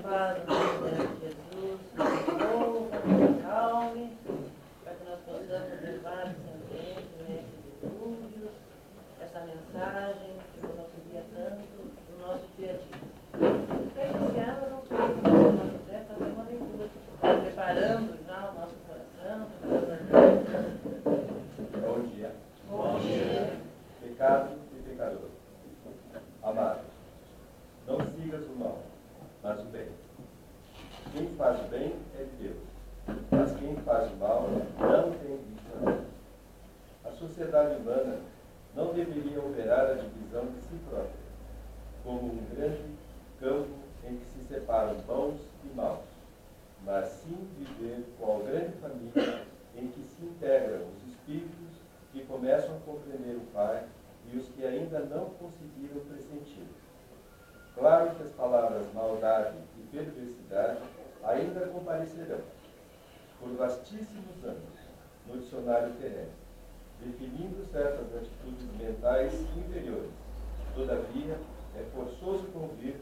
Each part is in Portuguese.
paz do Senhor Jesus nos envolva, nos acalme, para que nós possamos levar esse ambiente, esse dilúvio, essa mensagem que nos auxilia tanto no nosso dia a dia. Para iniciarmos, não podemos, se nós quiser, fazer uma leitura, preparando já o nosso coração, Bom dia. Bom dia. Pecado e pecador. Amado, não sigas o mal, mas o bem. Quem faz o bem é de Deus, mas quem faz o mal não tem visto a Deus. A sociedade humana não deveria operar a divisão de si própria, como um grande campo em que se separam bons e maus, mas sim viver qual grande família em que se integram os espíritos que começam a compreender o Pai e os que ainda não conseguiram pressentir. Claro que as palavras maldade e perversidade ainda comparecerão, por vastíssimos anos, no dicionário terrestre, definindo certas atitudes mentais inferiores. Todavia, é forçoso convir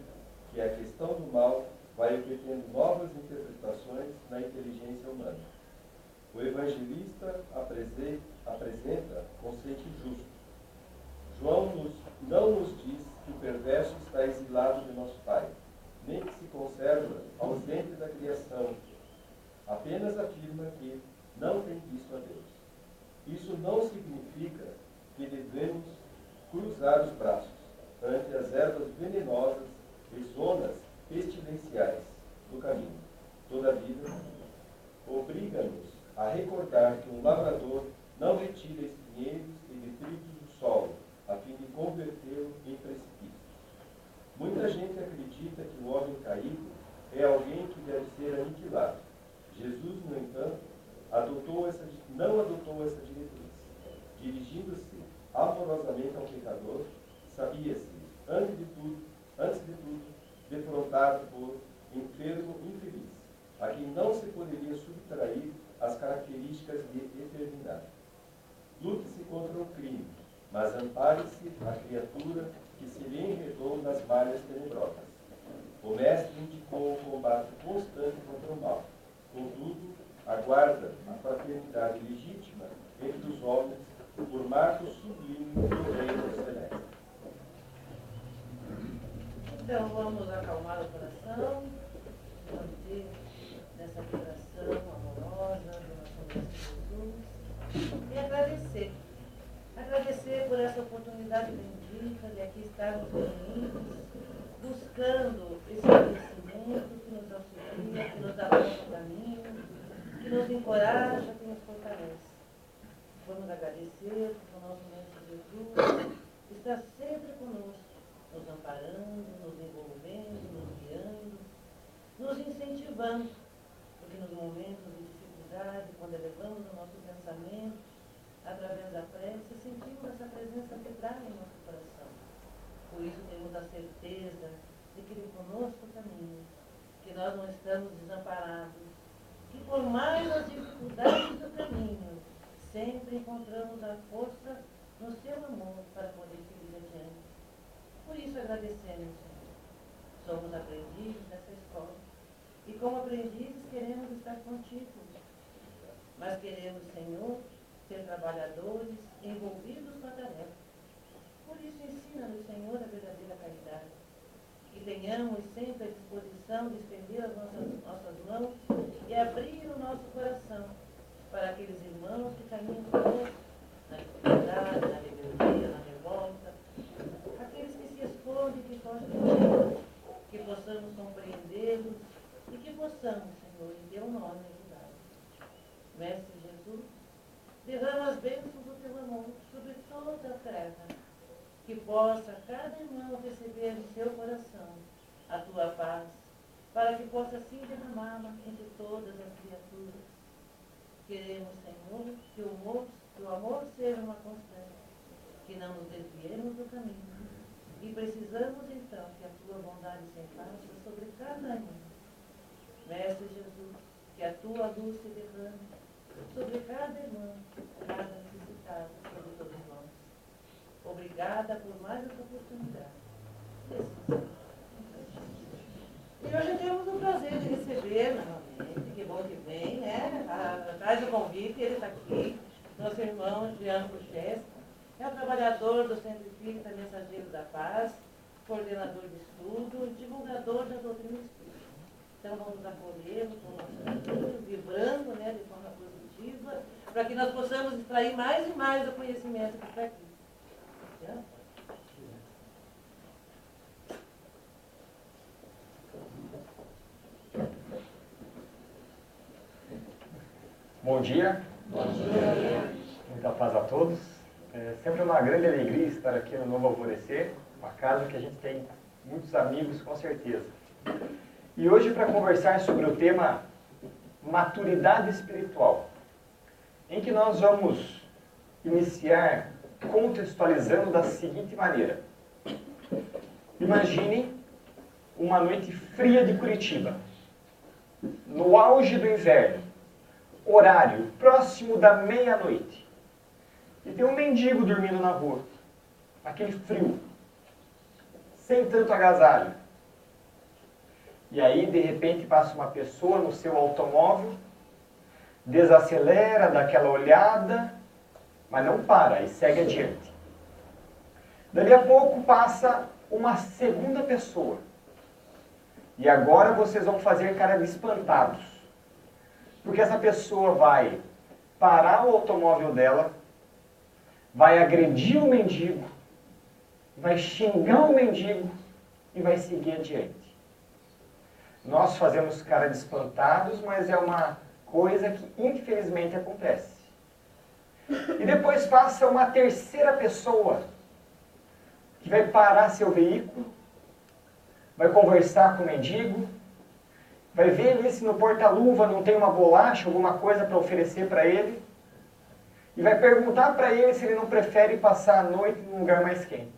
que a questão do mal vai obtendo novas interpretações na inteligência humana. O evangelista apresenta conceito justo. João não nos diz que o perverso está exilado de nosso Pai, nem que se conserva ausente da criação. Apenas afirma que não tem visto a Deus. Isso não significa que devemos cruzar os braços ante as ervas venenosas e zonas pestilenciais do caminho. Todavia, obriga-nos a recordar que um lavrador não retira espinheiros e detritos do solo, a fim de convertê-lo em precipício. Muita gente acredita que o homem caído é alguém que deve ser aniquilado. Jesus, no entanto, não adotou essa diretriz. Dirigindo-se amorosamente ao pecador, sabia-se, antes de tudo, defrontado por enfermo infeliz, a quem não se poderia subtrair as características de eternidade. Lute-se contra o crime, mas ampare-se a criatura que se lhe enredou nas malhas tenebrosas. O mestre indicou o combate constante contra o mal. Contudo, aguarda a fraternidade legítima entre os homens por marco sublime do reino celeste. Então, vamos acalmar o coração, manter nessa vibração amorosa do nosso Mestre Jesus e agradecer. Agradecer por essa oportunidade bendita de aqui estarmos reunidos, buscando esse conhecimento que nos auxilia, que nos dá bom caminho, que nos encoraja, que nos fortalece. Vamos agradecer porque o nosso Mestre Jesus está sempre conosco, nos amparando, nos envolvendo, nos guiando, nos incentivando, porque nos momentos de dificuldade, quando elevamos o nosso pensamento, através da prece, sentimos essa presença vibrar em nosso coração. Por isso temos a certeza de que Ele conosco caminha, que nós não estamos desamparados, que por mais as dificuldades do caminho, sempre encontramos a força no seu amor para poder seguir adiante. Por isso agradecemos, Senhor. Somos aprendizes dessa escola. E como aprendizes queremos estar contigo. Mas queremos, Senhor, ser trabalhadores envolvidos com a tarefa. Por isso ensina-nos, Senhor, a verdadeira caridade. Que tenhamos sempre a disposição de estender as nossas mãos e abrir o nosso coração para aqueles irmãos que caminham conosco na dificuldade, na rebeldia, na revolta, aqueles que se escondem, que fogem de Deus, que possamos compreendê-los e que possamos, Senhor, em teu nome ajudá-los. Mestre Jesus, derrama as bênçãos do teu amor sobre toda a terra, que possa cada irmão receber no seu coração a tua paz, para que possa assim derramá-la entre todas as criaturas. Queremos, Senhor, que o amor seja uma constante, que não nos desviemos do caminho. E precisamos, então, que a tua bondade se faça sobre cada irmão. Mestre Jesus, que a tua luz se derrame sobre cada irmão, cada necessitado, sobre todos nós. Obrigada por mais essa oportunidade. E hoje temos um receber novamente, que bom que vem, né? Traz o convite, ele está aqui, nosso irmão Jean Puchesca, é o trabalhador do Centro Espírita Mensageiro da Paz, coordenador de estudo, divulgador da doutrina espírita. Então vamos acolhê-lo com o nosso carinho, vibrando, né, de forma positiva, para que nós possamos extrair mais e mais o conhecimento que está aqui. Tá? Bom dia. Bom dia. Muita paz a todos. É sempre uma grande alegria estar aqui no Novo Alvorecer, uma casa que a gente tem muitos amigos, com certeza. E hoje para conversar sobre o tema maturidade espiritual, em que nós vamos iniciar contextualizando da seguinte maneira. Imaginem uma noite fria de Curitiba, no auge do inverno, horário próximo da meia-noite. E tem um mendigo dormindo na rua, naquele frio, sem tanto agasalho. E aí, de repente, passa uma pessoa no seu automóvel, desacelera, dá aquela olhada, mas não para e segue adiante. Dali a pouco passa uma segunda pessoa. E agora vocês vão fazer cara de espantados. Porque essa pessoa vai parar o automóvel dela, vai agredir o mendigo, vai xingar o mendigo e vai seguir adiante. Nós fazemos cara de espantados, mas é uma coisa que infelizmente acontece. E depois passa uma terceira pessoa que vai parar seu veículo, vai conversar com o mendigo, vai ver ali se no porta-luva não tem uma bolacha, alguma coisa para oferecer para ele, e vai perguntar para ele se ele não prefere passar a noite num lugar mais quente.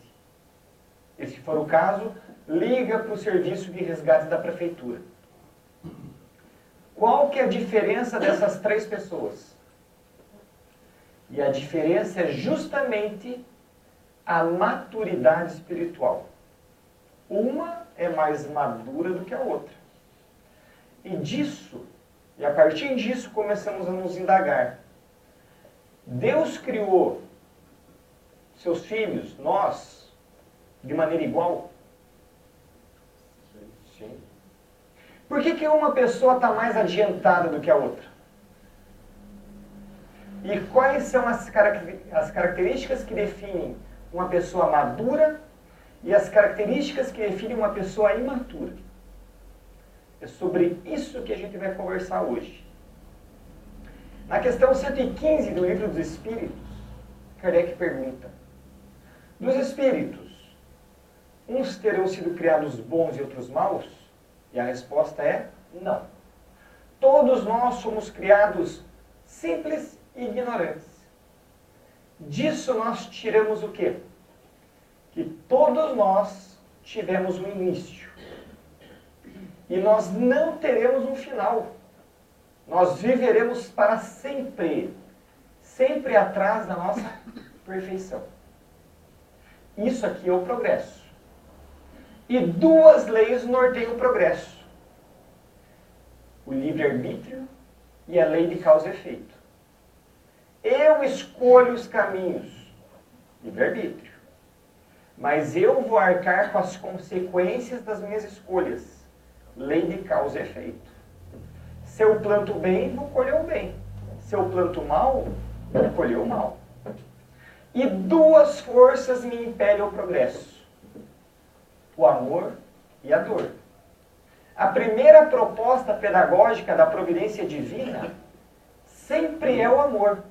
E se for o caso, liga para o serviço de resgate da prefeitura. Qual que é a diferença dessas três pessoas? E a diferença é justamente a maturidade espiritual. Uma é mais madura do que a outra. E a partir disso começamos a nos indagar. Deus criou seus filhos, nós, de maneira igual? Sim. Por que uma pessoa está mais adiantada do que a outra? E quais são as características que definem uma pessoa madura e as características que definem uma pessoa imatura? É sobre isso que a gente vai conversar hoje. Na questão 115 do Livro dos Espíritos, Kardec pergunta: dos espíritos, uns terão sido criados bons e outros maus? E a resposta é não. Todos nós somos criados simples e ignorantes. Disso nós tiramos o quê? Que todos nós tivemos um início. E nós não teremos um final. Nós viveremos para sempre, sempre atrás da nossa perfeição. Isso aqui é o progresso. E duas leis norteiam o progresso: o livre-arbítrio e a lei de causa e efeito. Eu escolho os caminhos, livre-arbítrio, mas eu vou arcar com as consequências das minhas escolhas, lei de causa e efeito. Se eu planto bem, vou colher o bem. Se eu planto mal, vou colher o mal. E duas forças me impelem ao progresso: o amor e a dor. A primeira proposta pedagógica da providência divina sempre é o amor.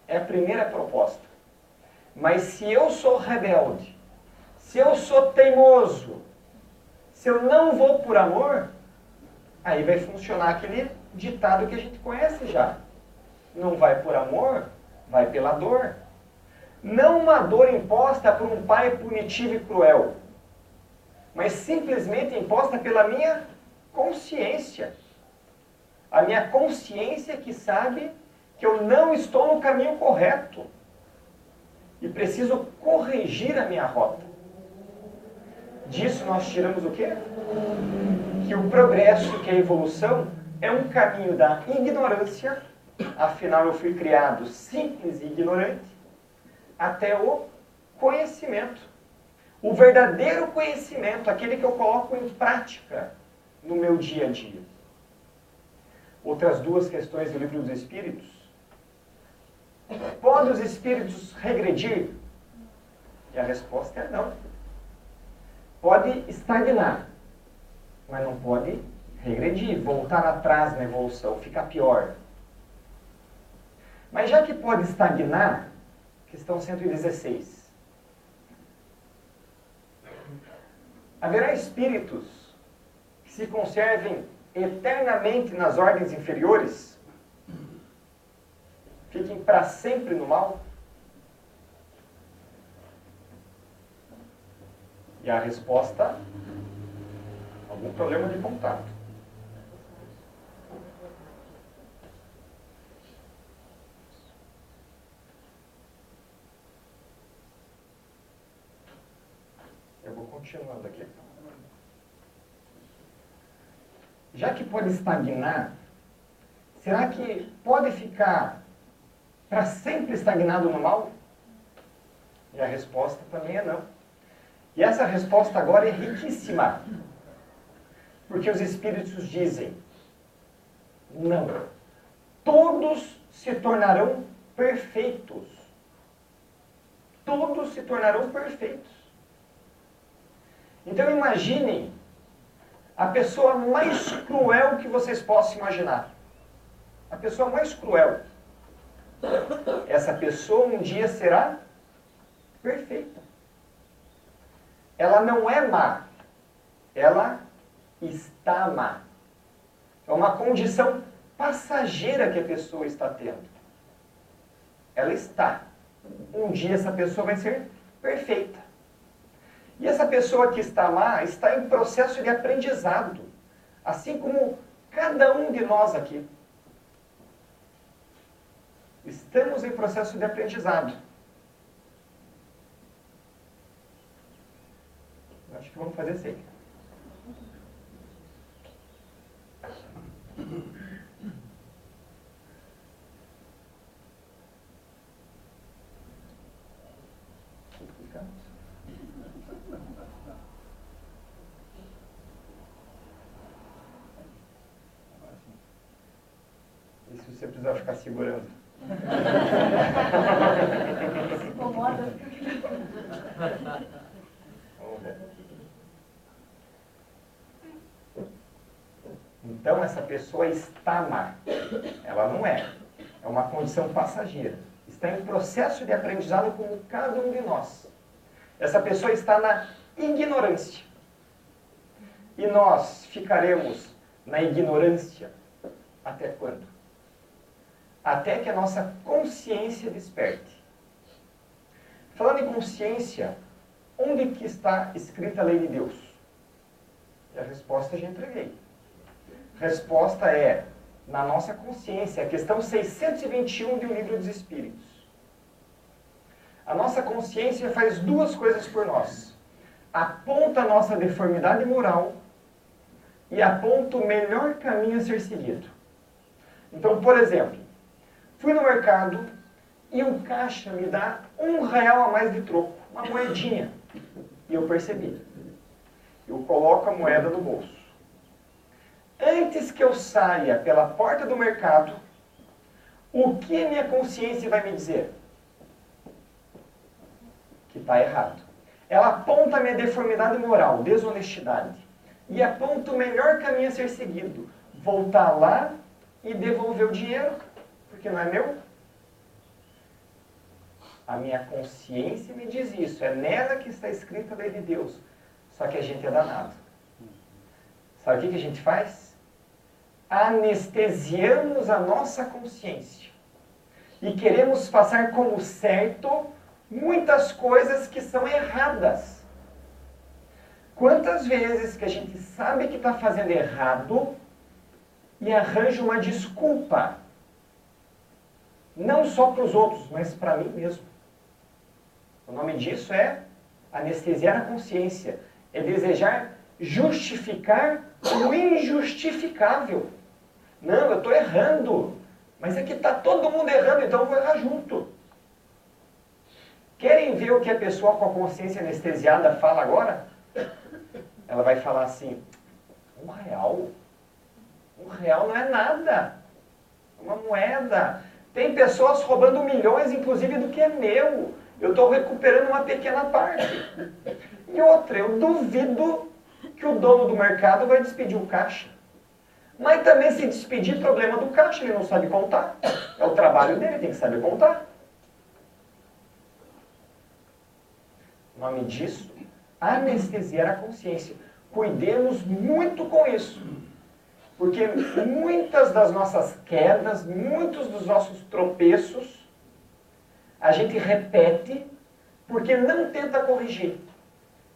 É a primeira proposta. Mas se eu sou rebelde, se eu sou teimoso, se eu não vou por amor, aí vai funcionar aquele ditado que a gente conhece já. Não vai por amor, vai pela dor. Não uma dor imposta por um pai punitivo e cruel, mas simplesmente imposta pela minha consciência. A minha consciência que sabe que eu não estou no caminho correto e preciso corrigir a minha rota. Disso nós tiramos o quê? Que o progresso, que a evolução, é um caminho da ignorância, afinal eu fui criado simples e ignorante, até o conhecimento. O verdadeiro conhecimento, aquele que eu coloco em prática no meu dia a dia. Outras duas questões do Livro dos Espíritos. Podem os espíritos regredir? E a resposta é não. Pode estagnar, mas não pode regredir, voltar atrás na evolução, ficar pior. Mas já que pode estagnar, questão 116. Haverá espíritos que se conservem eternamente nas ordens inferiores? Fiquem para sempre no mal? E a resposta, algum problema de contato. Eu vou continuando aqui. Já que pode estagnar, será que pode ficar para sempre estagnado no mal? E a resposta também é não. E essa resposta agora é riquíssima. Porque os espíritos dizem, não, todos se tornarão perfeitos. Todos se tornarão perfeitos. Então imaginem a pessoa mais cruel que vocês possam imaginar. A pessoa mais cruel. Essa pessoa um dia será perfeita. Ela não é má. Ela está má. É uma condição passageira que a pessoa está tendo. Ela está. Um dia essa pessoa vai ser perfeita. E essa pessoa que está má está em processo de aprendizado. Assim como cada um de nós aqui. Estamos em processo de aprendizado. Acho que vamos fazer assim. E se você precisar ficar segurando? Se incomoda. Vamos ver. Então essa pessoa está má. Ela não é. É uma condição passageira. Está em processo de aprendizado como cada um de nós. Essa pessoa está na ignorância. E nós ficaremos na ignorância até quando? Até que a nossa consciência desperte. Falando em consciência, onde que está escrita a lei de Deus? E a resposta eu já entreguei. A resposta é na nossa consciência, a questão 621 do Livro dos Espíritos. A nossa consciência faz duas coisas por nós. Aponta a nossa deformidade moral e aponta o melhor caminho a ser seguido. Então, por exemplo, fui no mercado e o caixa me dá R$1 a mais de troco, uma moedinha. E eu percebi. Eu coloco a moeda no bolso. Antes que eu saia pela porta do mercado, o que minha consciência vai me dizer? Que está errado. Ela aponta a minha deformidade moral, desonestidade. E aponta o melhor caminho a ser seguido. Voltar lá e devolver o dinheiro, porque não é meu. A minha consciência me diz isso. É nela que está escrita a lei de Deus. Só que a gente é danado. Sabe o que a gente faz? Anestesiamos a nossa consciência. E queremos passar como certo muitas coisas que são erradas. Quantas vezes que a gente sabe que está fazendo errado e arranja uma desculpa. Não só para os outros, mas para mim mesmo. O nome disso é anestesiar a consciência. É desejar justificar o injustificável. Não, eu estou errando. Mas é que está todo mundo errando, então eu vou errar junto. Querem ver o que a pessoa com a consciência anestesiada fala agora? Ela vai falar assim, R$1? R$1 não é nada. É uma moeda. Tem pessoas roubando milhões, inclusive, do que é meu. Eu estou recuperando uma pequena parte. E outra, eu duvido que o dono do mercado vai despedir o caixa. Mas também se despedir, problema do caixa, ele não sabe contar. É o trabalho dele, tem que saber contar. O nome disso, anestesiar a consciência. Cuidemos muito com isso. Porque muitas das nossas quedas, muitos dos nossos tropeços, a gente repete porque não tenta corrigir.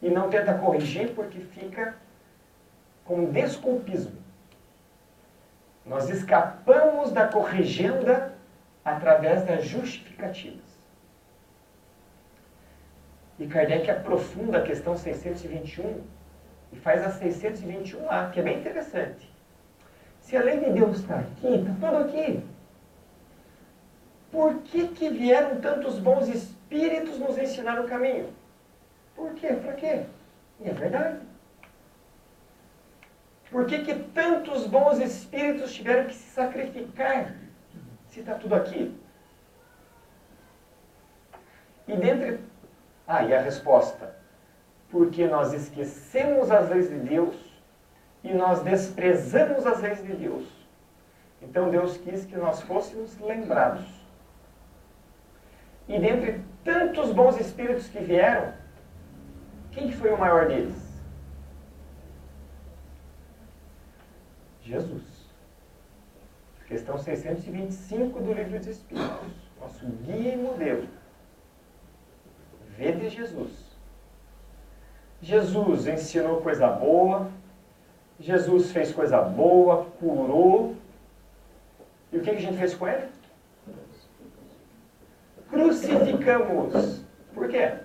E não tenta corrigir porque fica com desculpismo. Nós escapamos da corrigenda através das justificativas. E Kardec aprofunda a questão 621 e faz a 621A, que é bem interessante. Se a lei de Deus está aqui, está tudo aqui. Por que vieram tantos bons espíritos nos ensinar o caminho? Por quê? Para quê? E é verdade. Por que tantos bons espíritos tiveram que se sacrificar se está tudo aqui? E dentre... e a resposta. Porque nós esquecemos as leis de Deus e nós desprezamos as leis de Deus. Então Deus quis que nós fôssemos lembrados. E dentre tantos bons espíritos que vieram, quem foi o maior deles? Jesus. Questão 625 do Livro dos Espíritos. Nosso guia e modelo. Vede Jesus. Jesus ensinou coisa boa. Jesus fez coisa boa, curou. E o que a gente fez com ele? Crucificamos. Por quê?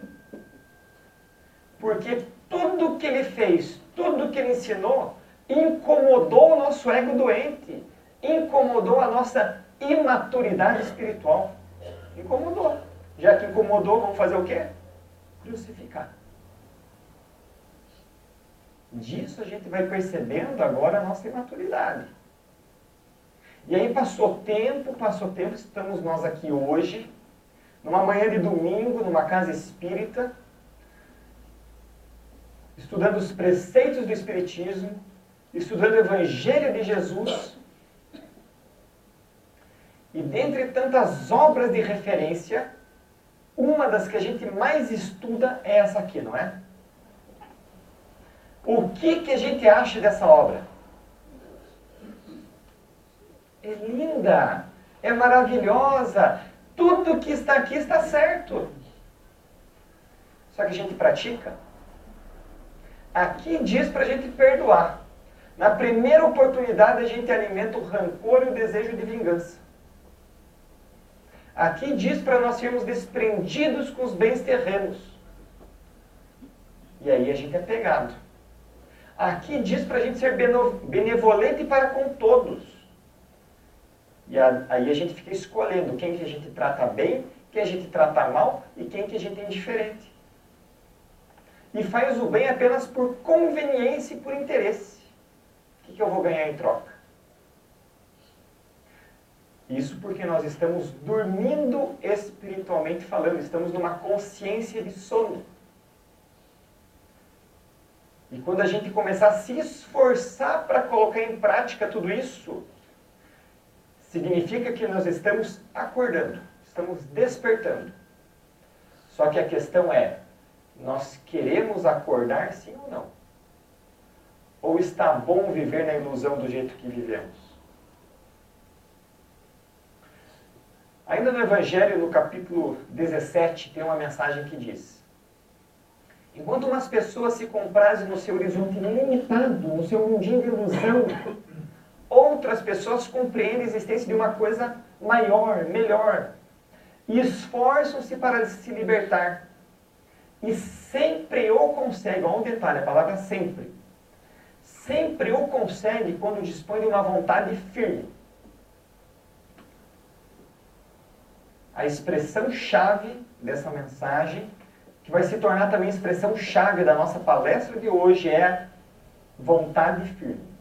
Porque tudo que ele fez, tudo que ele ensinou, incomodou o nosso ego doente. Incomodou a nossa imaturidade espiritual. Incomodou. Já que incomodou, vamos fazer o quê? Crucificar. Disso a gente vai percebendo agora a nossa imaturidade. E aí passou tempo, estamos nós aqui hoje, numa manhã de domingo, numa casa espírita, estudando os preceitos do Espiritismo, estudando o Evangelho de Jesus. E dentre tantas obras de referência, uma das que a gente mais estuda é essa aqui, não é? O que a gente acha dessa obra? É linda, é maravilhosa, tudo que está aqui está certo. Só que a gente pratica. Aqui diz para a gente perdoar. Na primeira oportunidade a gente alimenta o rancor e o desejo de vingança. Aqui diz para nós sermos desprendidos com os bens terrenos. E aí a gente é pegado. Aqui diz para a gente ser benevolente para com todos. E aí a gente fica escolhendo quem que a gente trata bem, quem a gente trata mal e quem que a gente é indiferente. E faz o bem apenas por conveniência e por interesse. O que eu vou ganhar em troca? Isso porque nós estamos dormindo espiritualmente falando, estamos numa consciência de sono. E quando a gente começar a se esforçar para colocar em prática tudo isso, significa que nós estamos acordando, estamos despertando. Só que a questão é, nós queremos acordar sim ou não? Ou está bom viver na ilusão do jeito que vivemos? Ainda no Evangelho, no capítulo 17, tem uma mensagem que diz: enquanto umas pessoas se comprazem no seu horizonte limitado, no seu mundinho de ilusão, outras pessoas compreendem a existência de uma coisa maior, melhor, e esforçam-se para se libertar. e sempre o consegue. Olha um detalhe, a palavra sempre. Sempre o consegue quando dispõe de uma vontade firme. A expressão-chave dessa mensagem, que vai se tornar também a expressão-chave da nossa palestra de hoje, é vontade firme.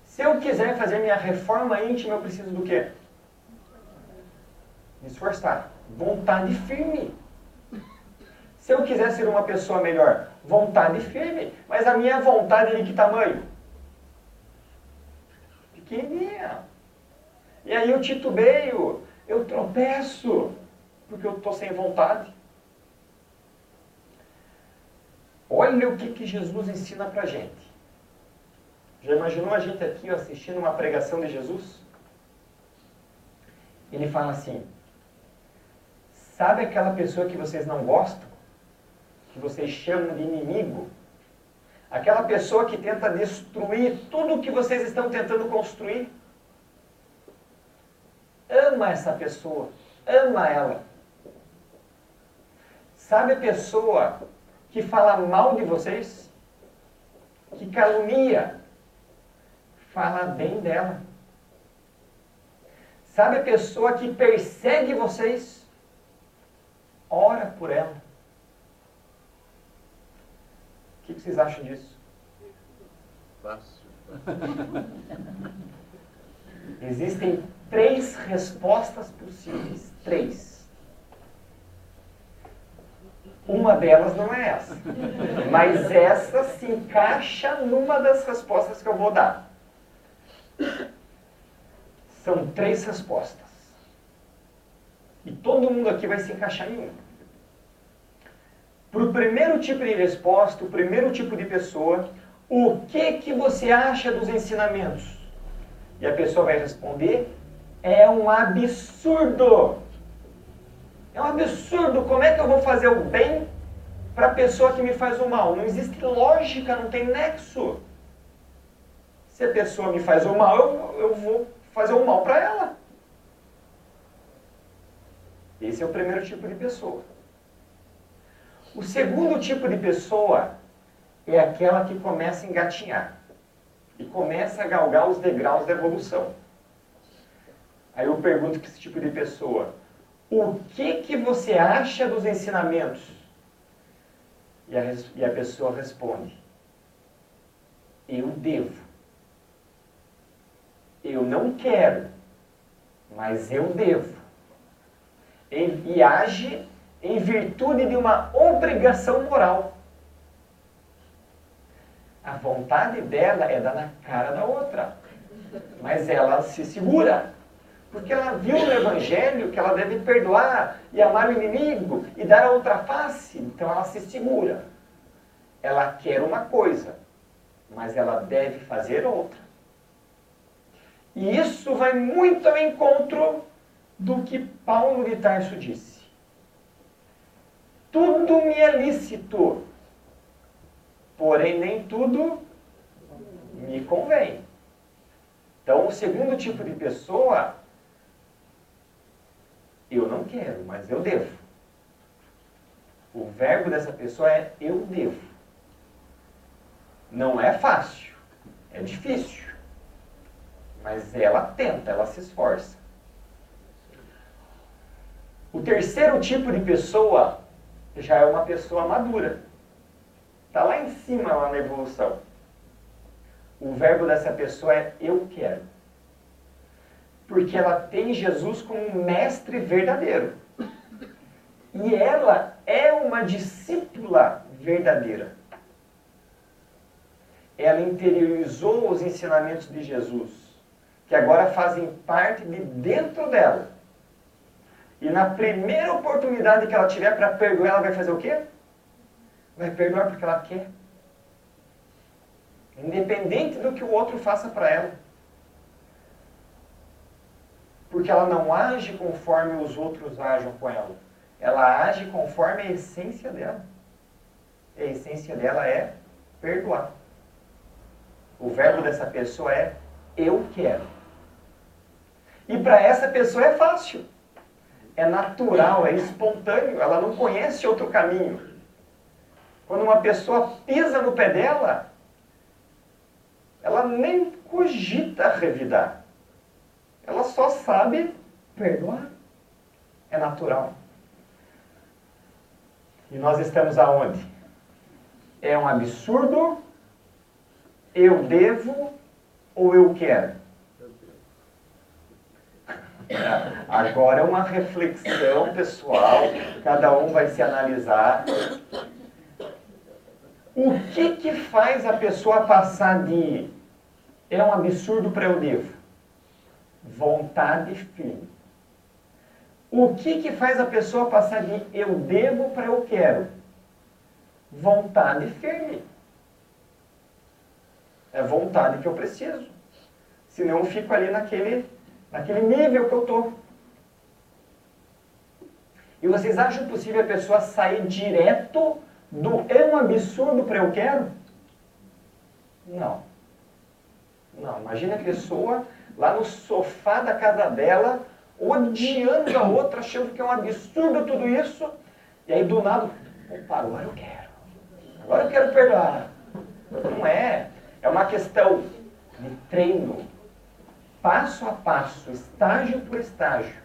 Se eu quiser fazer minha reforma íntima, eu preciso do quê? Me esforçar. Vontade firme. Se eu quiser ser uma pessoa melhor, vontade firme. Mas a minha vontade é de que tamanho? Pequenininha. E aí eu titubeio, eu tropeço, porque eu estou sem vontade. Olha o que Jesus ensina pra gente. Já imaginou a gente aqui assistindo uma pregação de Jesus? Ele fala assim: sabe aquela pessoa que vocês não gostam? Que vocês chamam de inimigo? Aquela pessoa que tenta destruir tudo o que vocês estão tentando construir? Ama essa pessoa. Ama ela. Sabe a pessoa que fala mal de vocês? Que calunia? Fala bem dela. Sabe a pessoa que persegue vocês? Ora por ela. O que vocês acham disso? Fácil. Existem 3 respostas possíveis. 3. Uma delas não é essa. Mas essa se encaixa numa das respostas que eu vou dar. São 3 respostas. E todo mundo aqui vai se encaixar em uma. Para o primeiro tipo de resposta, o primeiro tipo de pessoa, o que você acha dos ensinamentos? E a pessoa vai responder: é um absurdo. É um absurdo. Como é que eu vou fazer o bem para a pessoa que me faz o mal? Não existe lógica, não tem nexo. Se a pessoa me faz o mal, eu vou fazer o mal para ela. Esse é o primeiro tipo de pessoa. O segundo tipo de pessoa é aquela que começa a engatinhar e começa a galgar os degraus da evolução. Aí eu pergunto para esse tipo de pessoa: o que você acha dos ensinamentos? E a pessoa responde: eu devo. Eu não quero, mas eu devo. E age em virtude de uma obrigação moral. A vontade dela é dar na cara da outra. Mas ela se segura. Porque ela viu no Evangelho que ela deve perdoar e amar o inimigo e dar a outra face. Então ela se segura. Ela quer uma coisa, mas ela deve fazer outra. E isso vai muito ao encontro do que Paulo de Tarso disse. Tudo me é lícito, porém nem tudo me convém. Então, o segundo tipo de pessoa, eu não quero, mas eu devo. O verbo dessa pessoa é eu devo. Não é fácil, é difícil. Mas ela tenta, ela se esforça. O terceiro tipo de pessoa já é uma pessoa madura. Está lá em cima, lá na evolução. O verbo dessa pessoa é eu quero. Porque ela tem Jesus como um mestre verdadeiro. E ela é uma discípula verdadeira. Ela interiorizou os ensinamentos de Jesus, que agora fazem parte de dentro dela. E na primeira oportunidade que ela tiver para perdoar, ela vai fazer o quê? Vai perdoar porque ela quer. Independente do que o outro faça para ela. Porque ela não age conforme os outros agem com ela. Ela age conforme a essência dela. E a essência dela é perdoar. O verbo dessa pessoa é eu quero. E para essa pessoa é fácil. é natural, é espontâneo, ela não conhece outro caminho. Quando uma pessoa pisa no pé dela, ela nem cogita revidar. Ela só sabe perdoar. É natural. E nós estamos aonde? É um absurdo? Eu devo ou eu quero? Agora é uma reflexão pessoal, cada um vai se analisar. O que faz a pessoa passar de é um absurdo para eu devo? Vontade firme. O que faz a pessoa passar de eu devo para eu quero? Vontade firme. É vontade que eu preciso. Senão eu fico ali naquele nível que eu estou. E vocês acham possível a pessoa sair direto do é um absurdo para eu quero? Não. Não, imagina a pessoa lá no sofá da casa dela, odiando a outra, achando que é um absurdo tudo isso, e aí do nada, opa, agora eu quero. Agora eu quero perdoar. Não é. É uma questão de treino, passo a passo, estágio por estágio.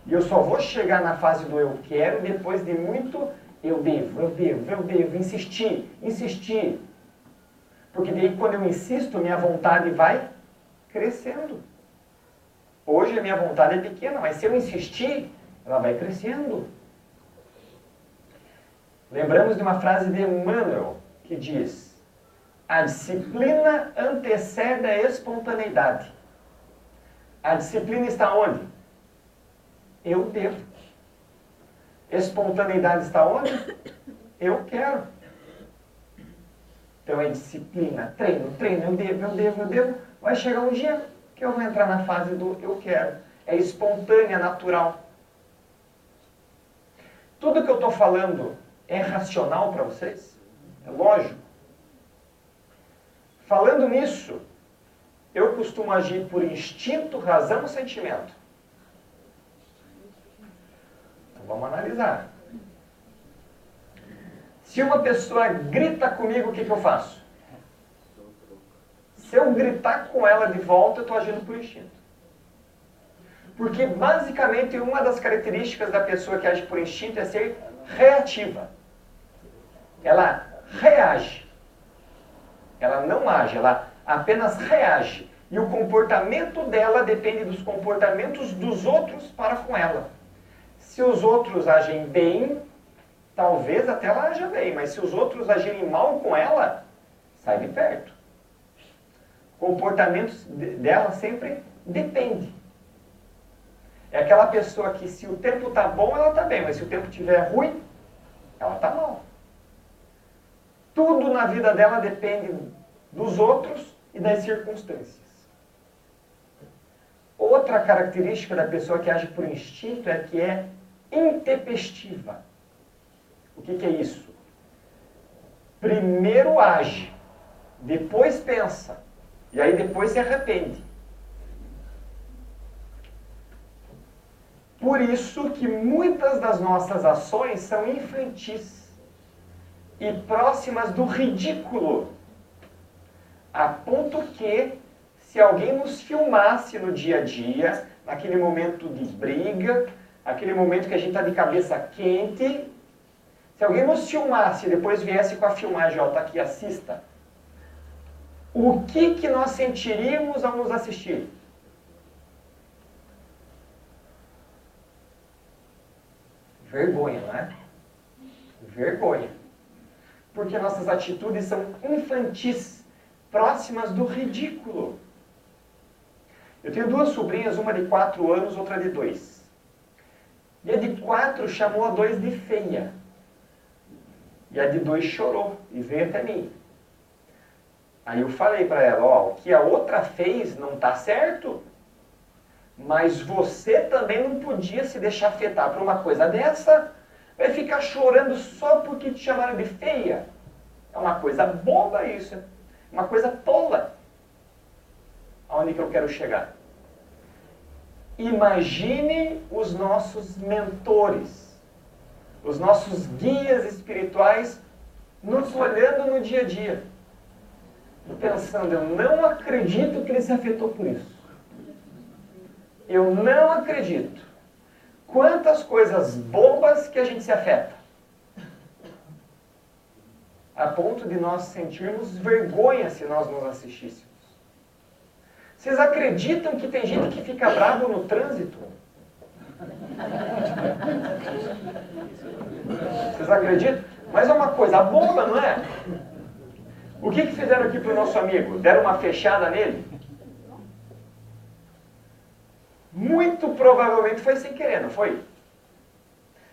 E eu só vou chegar na fase do eu quero depois de muito eu devo, insistir. Porque daí quando eu insisto, minha vontade vai crescendo. Hoje a minha vontade é pequena, mas se eu insistir, ela vai crescendo. Lembramos de uma frase de Emmanuel, que diz: a disciplina antecede a espontaneidade. A disciplina está onde? Eu devo. Espontaneidade está onde? Eu quero. Então é disciplina, treino, eu devo. Vai chegar um dia que eu vou entrar na fase do eu quero. É espontânea, natural. Tudo que eu estou falando é racional para vocês? É lógico. Falando nisso, eu costumo agir por instinto, razão ou sentimento? Então vamos analisar. Se uma pessoa grita comigo, o que eu faço? Se eu gritar com ela de volta, eu estou agindo por instinto. Porque basicamente uma das características da pessoa que age por instinto é ser reativa. Ela reage. Ela não age, ela apenas reage. E o comportamento dela depende dos comportamentos dos outros para com ela. Se os outros agem bem, talvez até ela aja bem, mas se os outros agirem mal com ela, sai de perto. Comportamentos dela sempre depende. É aquela pessoa que se o tempo está bom, ela está bem, mas se o tempo estiver ruim, ela está mal. Tudo na vida dela depende dos outros e das circunstâncias. Outra característica da pessoa que age por instinto é que é intempestiva. O que é isso? Primeiro age, depois pensa, e aí depois se arrepende. Por isso que muitas das nossas ações são infantis e próximas do ridículo, a ponto que, se alguém nos filmasse no dia a dia, naquele momento de briga, aquele momento que a gente está de cabeça quente, se alguém nos filmasse e depois viesse com a filmagem, ó, tá aqui, assista, o que nós sentiríamos ao nos assistir? Vergonha, não é? Vergonha. Porque nossas atitudes são infantis, próximas do ridículo. Eu tenho duas sobrinhas, uma de 4 anos, outra de 2. E a de 4 chamou a 2 de feia. E a de 2 chorou e veio até mim. Aí eu falei para ela, ó, o que a outra fez não está certo, mas você também não podia se deixar afetar por uma coisa dessa. Vai ficar chorando só porque te chamaram de feia. É uma coisa boba isso, uma coisa tola. Aonde que eu quero chegar? Imagine os nossos mentores, os nossos guias espirituais nos olhando no dia a dia e pensando, eu não acredito que ele se afetou por isso. Eu não acredito. Quantas coisas bobas que a gente se afeta. A ponto de nós sentirmos vergonha se nós nos assistíssemos. Vocês acreditam que tem gente que fica bravo no trânsito? Vocês acreditam? Mas é uma coisa boba, não é? O que fizeram aqui para o nosso amigo? Deram uma fechada nele? Muito provavelmente foi sem querer, não foi?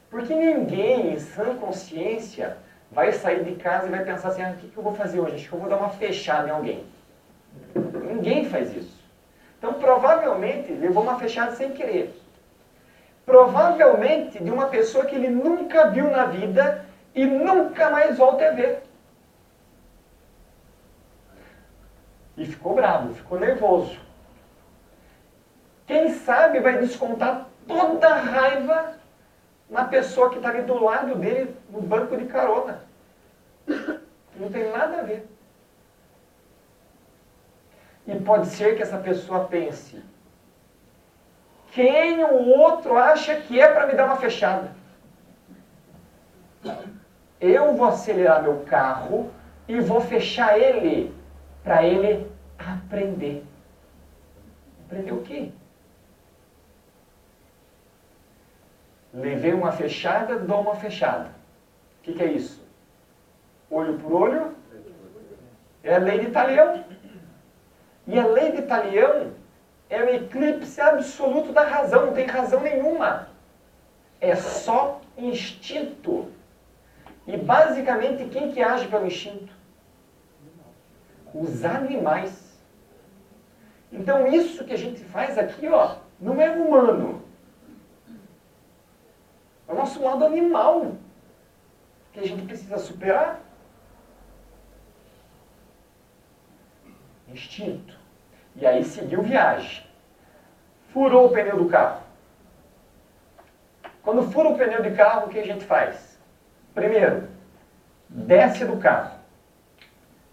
Porque ninguém, em sã consciência, vai sair de casa e vai pensar assim, o que eu vou fazer hoje? Acho que eu vou dar uma fechada em alguém. Ninguém faz isso. Então, provavelmente, levou uma fechada sem querer. Provavelmente de uma pessoa que ele nunca viu na vida e nunca mais volta a ver. E ficou bravo, ficou nervoso. Quem sabe vai descontar toda a raiva na pessoa que está ali do lado dele, no banco de carona. Não tem nada a ver. E pode ser que essa pessoa pense, quem o outro acha que é para me dar uma fechada? Eu vou acelerar meu carro e vou fechar ele, para ele aprender. Aprender o quê? Levei uma fechada, dou uma fechada. O que é isso? Olho por olho? É a lei de Talião. E a lei de Talião é o eclipse absoluto da razão, não tem razão nenhuma. É só instinto. E basicamente quem que age pelo instinto? Os animais. Então isso que a gente faz aqui, ó, não é humano. É o nosso lado animal que a gente precisa superar. Instinto. E aí seguiu viagem. Furou o pneu do carro. Quando fura o pneu de carro, o que a gente faz? Primeiro, desce do carro.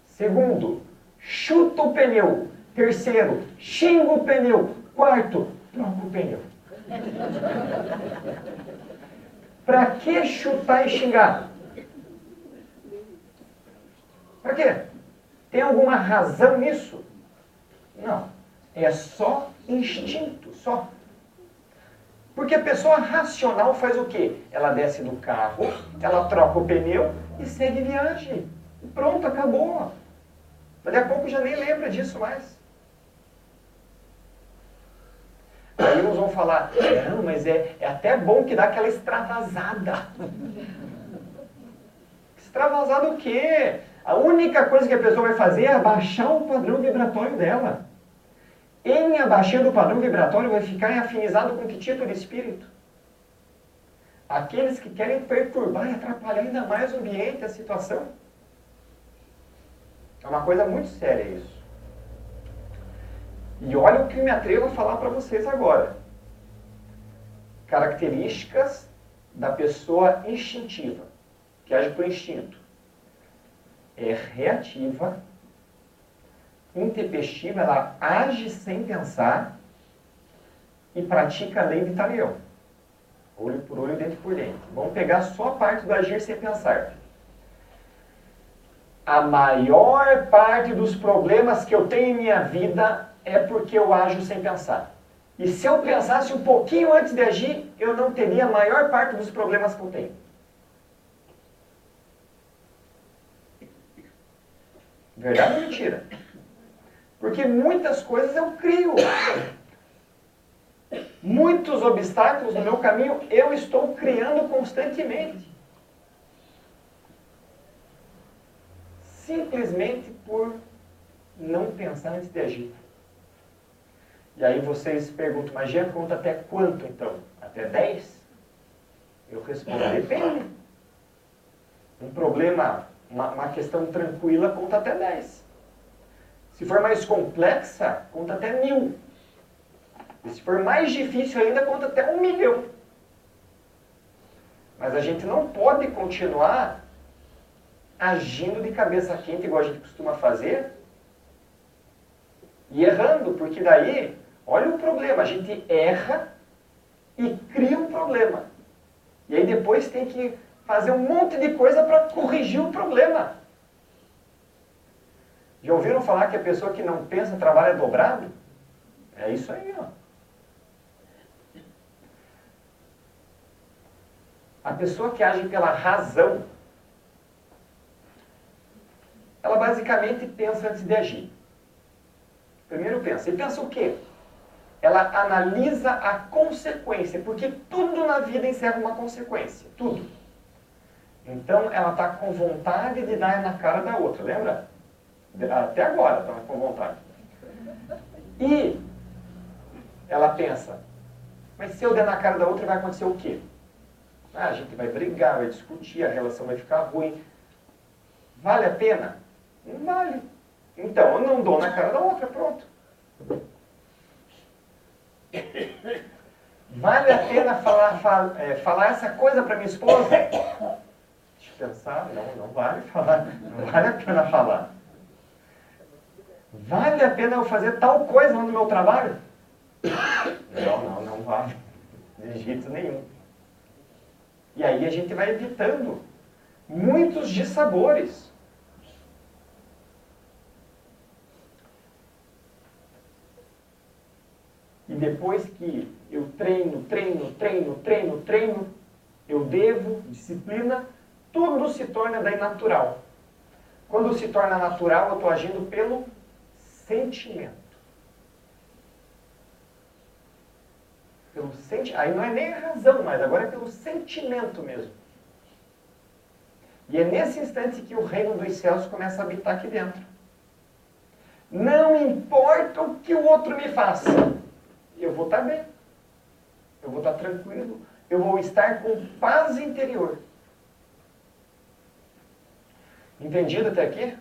Segundo, chuta o pneu. Terceiro, xinga o pneu. Quarto, troca o pneu. Para que chutar e xingar? Para quê? Tem alguma razão nisso? Não. É só instinto, só. Porque a pessoa racional faz o quê? Ela desce do carro, ela troca o pneu e segue viagem. Pronto, acabou. Daqui a pouco já nem lembra disso mais. Aí uns vão falar, não, mas é até bom que dá aquela extravasada. Extravasada o quê? A única coisa que a pessoa vai fazer é abaixar o padrão vibratório dela. Em abaixando o padrão vibratório vai ficar afinizado com que tipo de espírito? Aqueles que querem perturbar e atrapalhar ainda mais o ambiente, a situação. É uma coisa muito séria isso. E olha o que me atrevo a falar para vocês agora. Características da pessoa instintiva, que age por instinto. É reativa, intempestiva, ela age sem pensar e pratica a lei de Talião. Olho por olho, dente por dente. Vamos pegar só a parte do agir sem pensar. A maior parte dos problemas que eu tenho em minha vida é porque eu ajo sem pensar. E se eu pensasse um pouquinho antes de agir, eu não teria a maior parte dos problemas que eu tenho. Verdade ou mentira? Porque muitas coisas eu crio. Muitos obstáculos no meu caminho eu estou criando constantemente. Simplesmente por não pensar antes de agir. E aí vocês perguntam, mas Jean, conta até quanto então? Até 10? Eu respondo, depende. Um problema, uma questão tranquila, conta até 10. Se for mais complexa, conta até 1000. E se for mais difícil ainda, conta até 1 milhão. Mas a gente não pode continuar agindo de cabeça quente, igual a gente costuma fazer, e errando, porque daí, olha o problema, a gente erra e cria um problema. E aí depois tem que fazer um monte de coisa para corrigir o problema. Já ouviram falar que a pessoa que não pensa trabalha dobrado? É isso aí, ó. A pessoa que age pela razão, ela basicamente pensa antes de agir. Primeiro pensa. E pensa o quê? Ela analisa a consequência, porque tudo na vida encerra uma consequência. Tudo. Então, ela está com vontade de dar na cara da outra, lembra? Até agora estava com vontade. E ela pensa, mas se eu der na cara da outra, vai acontecer o quê? Ah, a gente vai brigar, vai discutir, a relação vai ficar ruim. Vale a pena? Não vale. Então, eu não dou na cara da outra, pronto. Vale a pena falar essa coisa para minha esposa? Deixa eu pensar, não vale falar. Não vale a pena falar. Vale a pena eu fazer tal coisa no meu trabalho? Não vale. De jeito nenhum. E aí a gente vai evitando muitos dissabores. E depois que eu treino, eu devo, disciplina, tudo se torna daí natural. Quando se torna natural, eu estou agindo pelo sentimento. Aí não é nem a razão, mas agora é pelo sentimento mesmo. E é nesse instante que o reino dos céus começa a habitar aqui dentro. Não importa o que o outro me faça, eu vou estar bem. Eu vou estar tranquilo. Eu vou estar com paz interior. Entendido até aqui?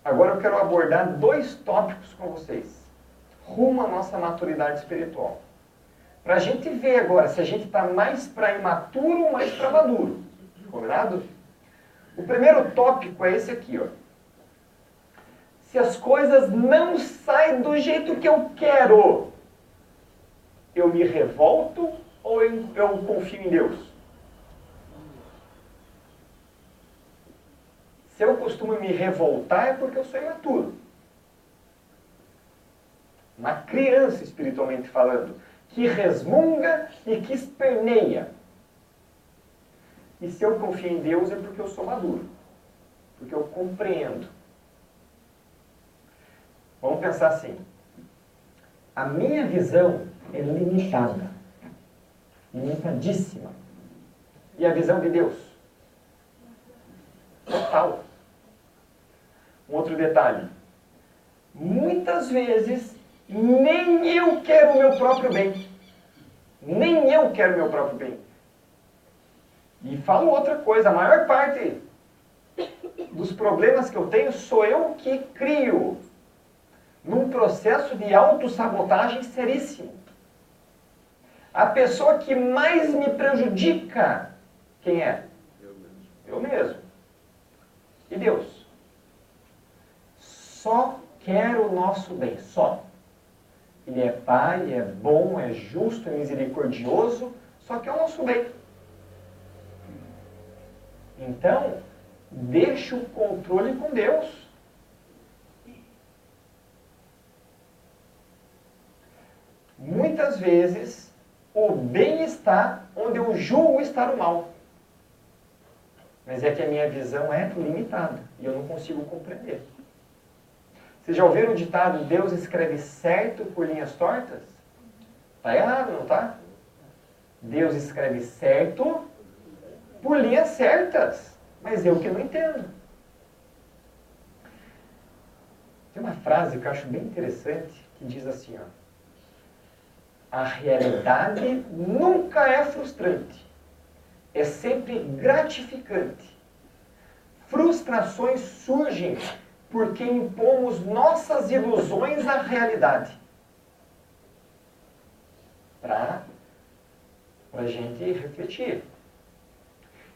Agora eu quero abordar 2 tópicos com vocês. Rumo à nossa maturidade espiritual. Para a gente ver agora se a gente está mais para imaturo ou mais para maduro. Combinado? O primeiro tópico é esse aqui, ó. Se as coisas não saem do jeito que eu quero, eu me revolto ou eu confio em Deus? Se eu costumo me revoltar é porque eu sou imaturo. Uma criança, espiritualmente falando, que resmunga e que esperneia. E se eu confio em Deus é porque eu sou maduro. Porque eu compreendo. Vamos pensar assim. A minha visão é limitada. Limitadíssima. E a visão de Deus? Total. Um outro detalhe. Muitas vezes, nem eu quero o meu próprio bem. Nem eu quero o meu próprio bem. E falo outra coisa. A maior parte dos problemas que eu tenho sou eu que crio. Num processo de autossabotagem seríssimo. A pessoa que mais me prejudica, quem é? Eu mesmo. E Deus? Só quer o nosso bem, só. Ele é Pai, é bom, é justo, é misericordioso, só quer o nosso bem. Então, deixa o controle com Deus. Muitas vezes, o bem está onde eu julgo estar o mal. Mas é que a minha visão é limitada e eu não consigo compreender. Vocês já ouviram o ditado, Deus escreve certo por linhas tortas? Está errado, não está? Deus escreve certo por linhas certas. Mas eu que não entendo. Tem uma frase que eu acho bem interessante, que diz assim, ó. A realidade nunca é frustrante. É sempre gratificante. Frustrações surgem porque impomos nossas ilusões à realidade. para a gente refletir.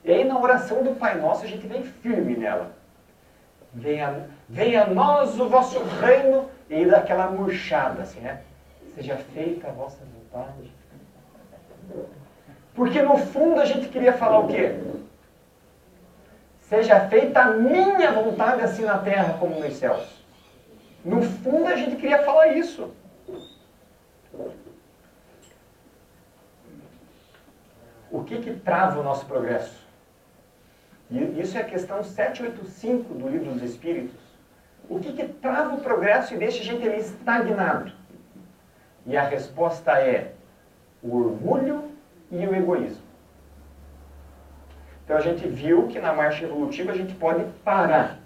E aí na oração do Pai Nosso a gente vem firme nela. Venha a nós o vosso reino, e aí dá aquela murchada assim, né? Seja feita a vossa vontade. Porque no fundo a gente queria falar o quê? Seja feita a minha vontade assim na terra como nos céus. No fundo a gente queria falar isso. O que trava o nosso progresso? E isso é a questão 785 do Livro dos Espíritos. O que trava o progresso e deixa a gente ali estagnado? E a resposta é o orgulho e o egoísmo. Então a gente viu que na marcha evolutiva a gente pode parar.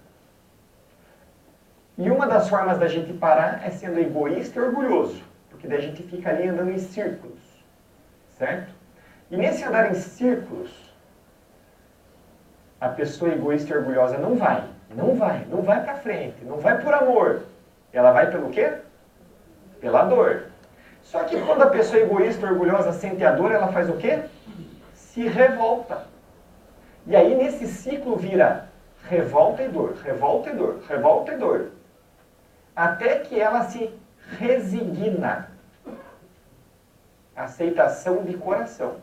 E uma das formas da gente parar é sendo egoísta e orgulhoso. Porque daí a gente fica ali andando em círculos. Certo? E nesse andar em círculos, a pessoa egoísta e orgulhosa não vai para frente, não vai por amor. Ela vai pelo quê? Pela dor. Só que quando a pessoa egoísta e orgulhosa sente a dor, ela faz o quê? Se revolta. E aí nesse ciclo vira revolta e dor, revolta e dor, revolta e dor. Até que ela se resigna. Aceitação de coração.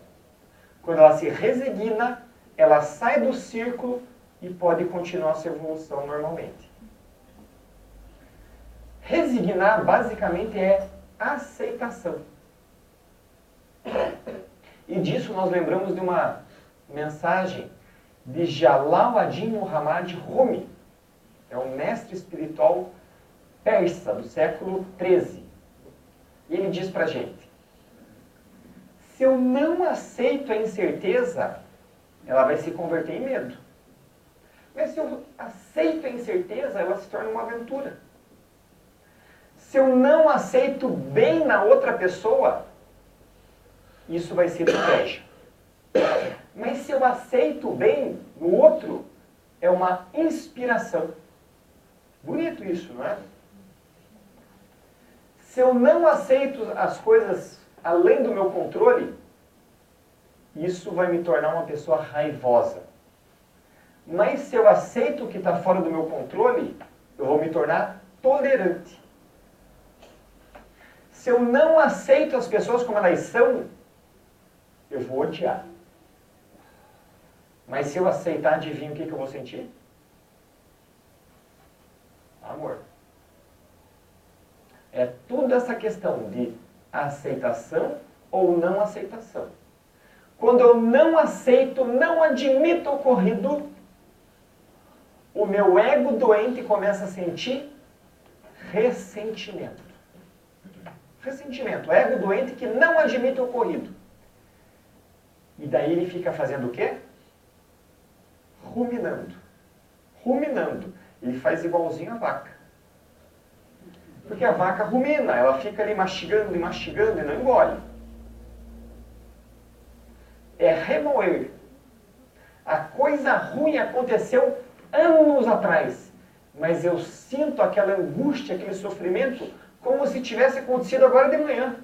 Quando ela se resigna, ela sai do círculo e pode continuar sua evolução normalmente. Resignar, basicamente, é aceitação. E disso nós lembramos de uma mensagem de Jalal ad-Din Muhammad Rumi. É um mestre espiritual persa do século XIII. E ele diz pra gente: se eu não aceito a incerteza, ela vai se converter em medo. Mas se eu aceito a incerteza, ela se torna uma aventura. Se eu não aceito bem na outra pessoa, isso vai ser inveja. Mas se eu aceito bem no outro, é uma inspiração. Bonito isso, não é? Se eu não aceito as coisas além do meu controle, isso vai me tornar uma pessoa raivosa. Mas se eu aceito o que está fora do meu controle, eu vou me tornar tolerante. Se eu não aceito as pessoas como elas são, eu vou odiar. Mas se eu aceitar, adivinha o que eu vou sentir? Amor. É tudo essa questão de aceitação ou não aceitação. Quando eu não aceito, não admito o ocorrido, o meu ego doente começa a sentir ressentimento. Ressentimento, ego doente que não admite o ocorrido. E daí ele fica fazendo o quê? Ruminando. Ruminando. Ele faz igualzinho a vaca. Porque a vaca rumina, ela fica ali mastigando e mastigando e não engole. É remoer. A coisa ruim aconteceu anos atrás, mas eu sinto aquela angústia, aquele sofrimento, como se tivesse acontecido agora de manhã,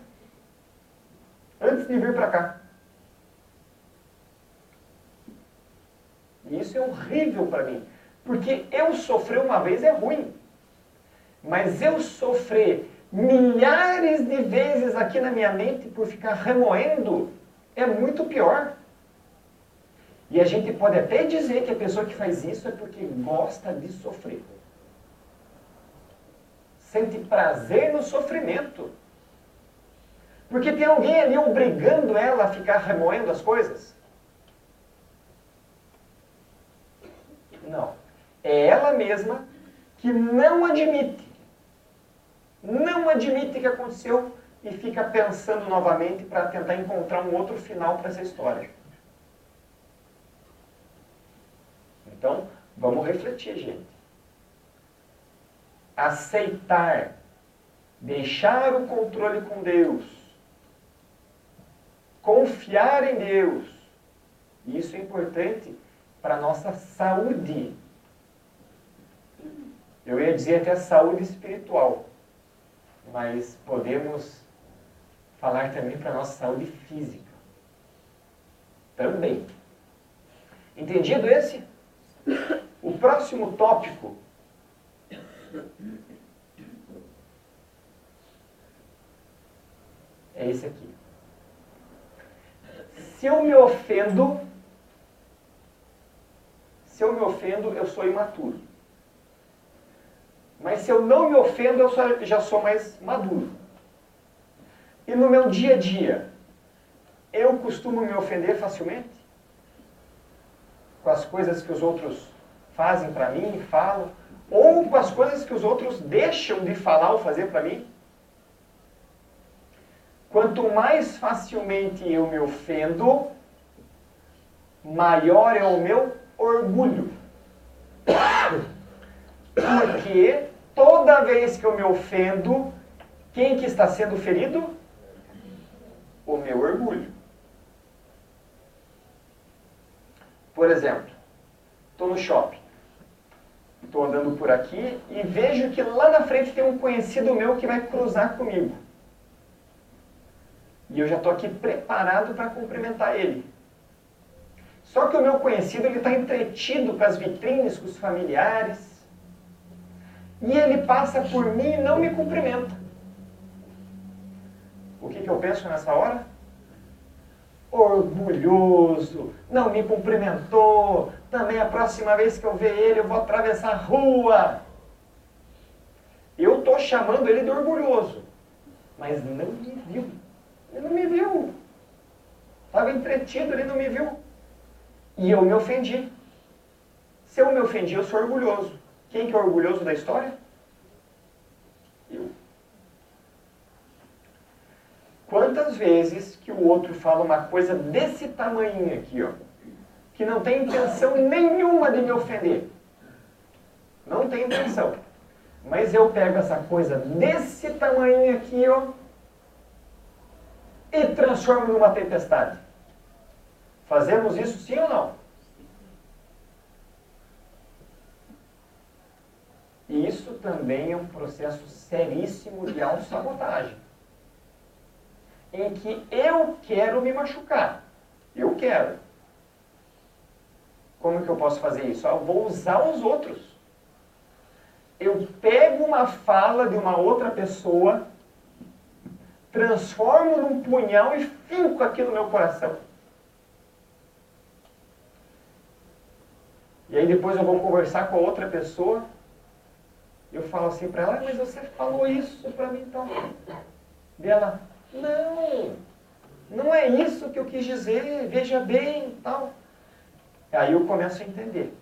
antes de vir para cá. E isso é horrível para mim, porque eu sofrer uma vez é ruim, mas eu sofrer milhares de vezes aqui na minha mente por ficar remoendo é muito pior. E a gente pode até dizer que a pessoa que faz isso é porque gosta de sofrer. Sente prazer no sofrimento. Porque tem alguém ali obrigando ela a ficar remoendo as coisas? Não. É ela mesma que não admite que aconteceu e fica pensando novamente para tentar encontrar um outro final para essa história. Então, vamos refletir, gente. Aceitar, deixar o controle com Deus, confiar em Deus, isso é importante para a nossa saúde. Eu ia dizer até saúde espiritual, mas podemos falar também para a nossa saúde física. Também. Entendido esse? O próximo tópico é esse aqui. Se eu me ofendo, eu sou imaturo. Mas se eu não me ofendo, eu já sou mais maduro. E no meu dia a dia, eu costumo me ofender facilmente? Com as coisas que os outros fazem para mim, falam? Ou com as coisas que os outros deixam de falar ou fazer para mim? Quanto mais facilmente eu me ofendo, maior é o meu orgulho. Porque toda vez que eu me ofendo, quem que está sendo ferido? O meu orgulho. Por exemplo, estou no shopping. Estou andando por aqui e vejo que lá na frente tem um conhecido meu que vai cruzar comigo. E eu já estou aqui preparado para cumprimentar ele. Só que o meu conhecido está entretido com as vitrines, com os familiares. E ele passa por mim e não me cumprimenta. O que eu penso nessa hora? Orgulhoso, não me cumprimentou. Também a próxima vez que eu ver ele, eu vou atravessar a rua. Eu estou chamando ele de orgulhoso. Mas não me viu. Ele não me viu. Estava entretido, ele não me viu. E eu me ofendi. Se eu me ofendi, eu sou orgulhoso. Quem que é orgulhoso da história? Eu. Quantas vezes que o outro fala uma coisa desse tamanho aqui, ó, que não tem intenção nenhuma de me ofender. Não tem intenção. Mas eu pego essa coisa desse tamanho aqui, ó, e transformo numa tempestade. Fazemos isso sim ou não? E isso também é um processo seríssimo de autossabotagem. Em que eu quero me machucar. Eu quero. Como que eu posso fazer isso? Eu vou usar os outros. Eu pego uma fala de uma outra pessoa, transformo num punhal e finco aquilo no meu coração. E aí depois eu vou conversar com a outra pessoa. Eu falo assim para ela, mas você falou isso para mim então. E ela, não é isso que eu quis dizer, veja bem, tal. Aí eu começo a entender.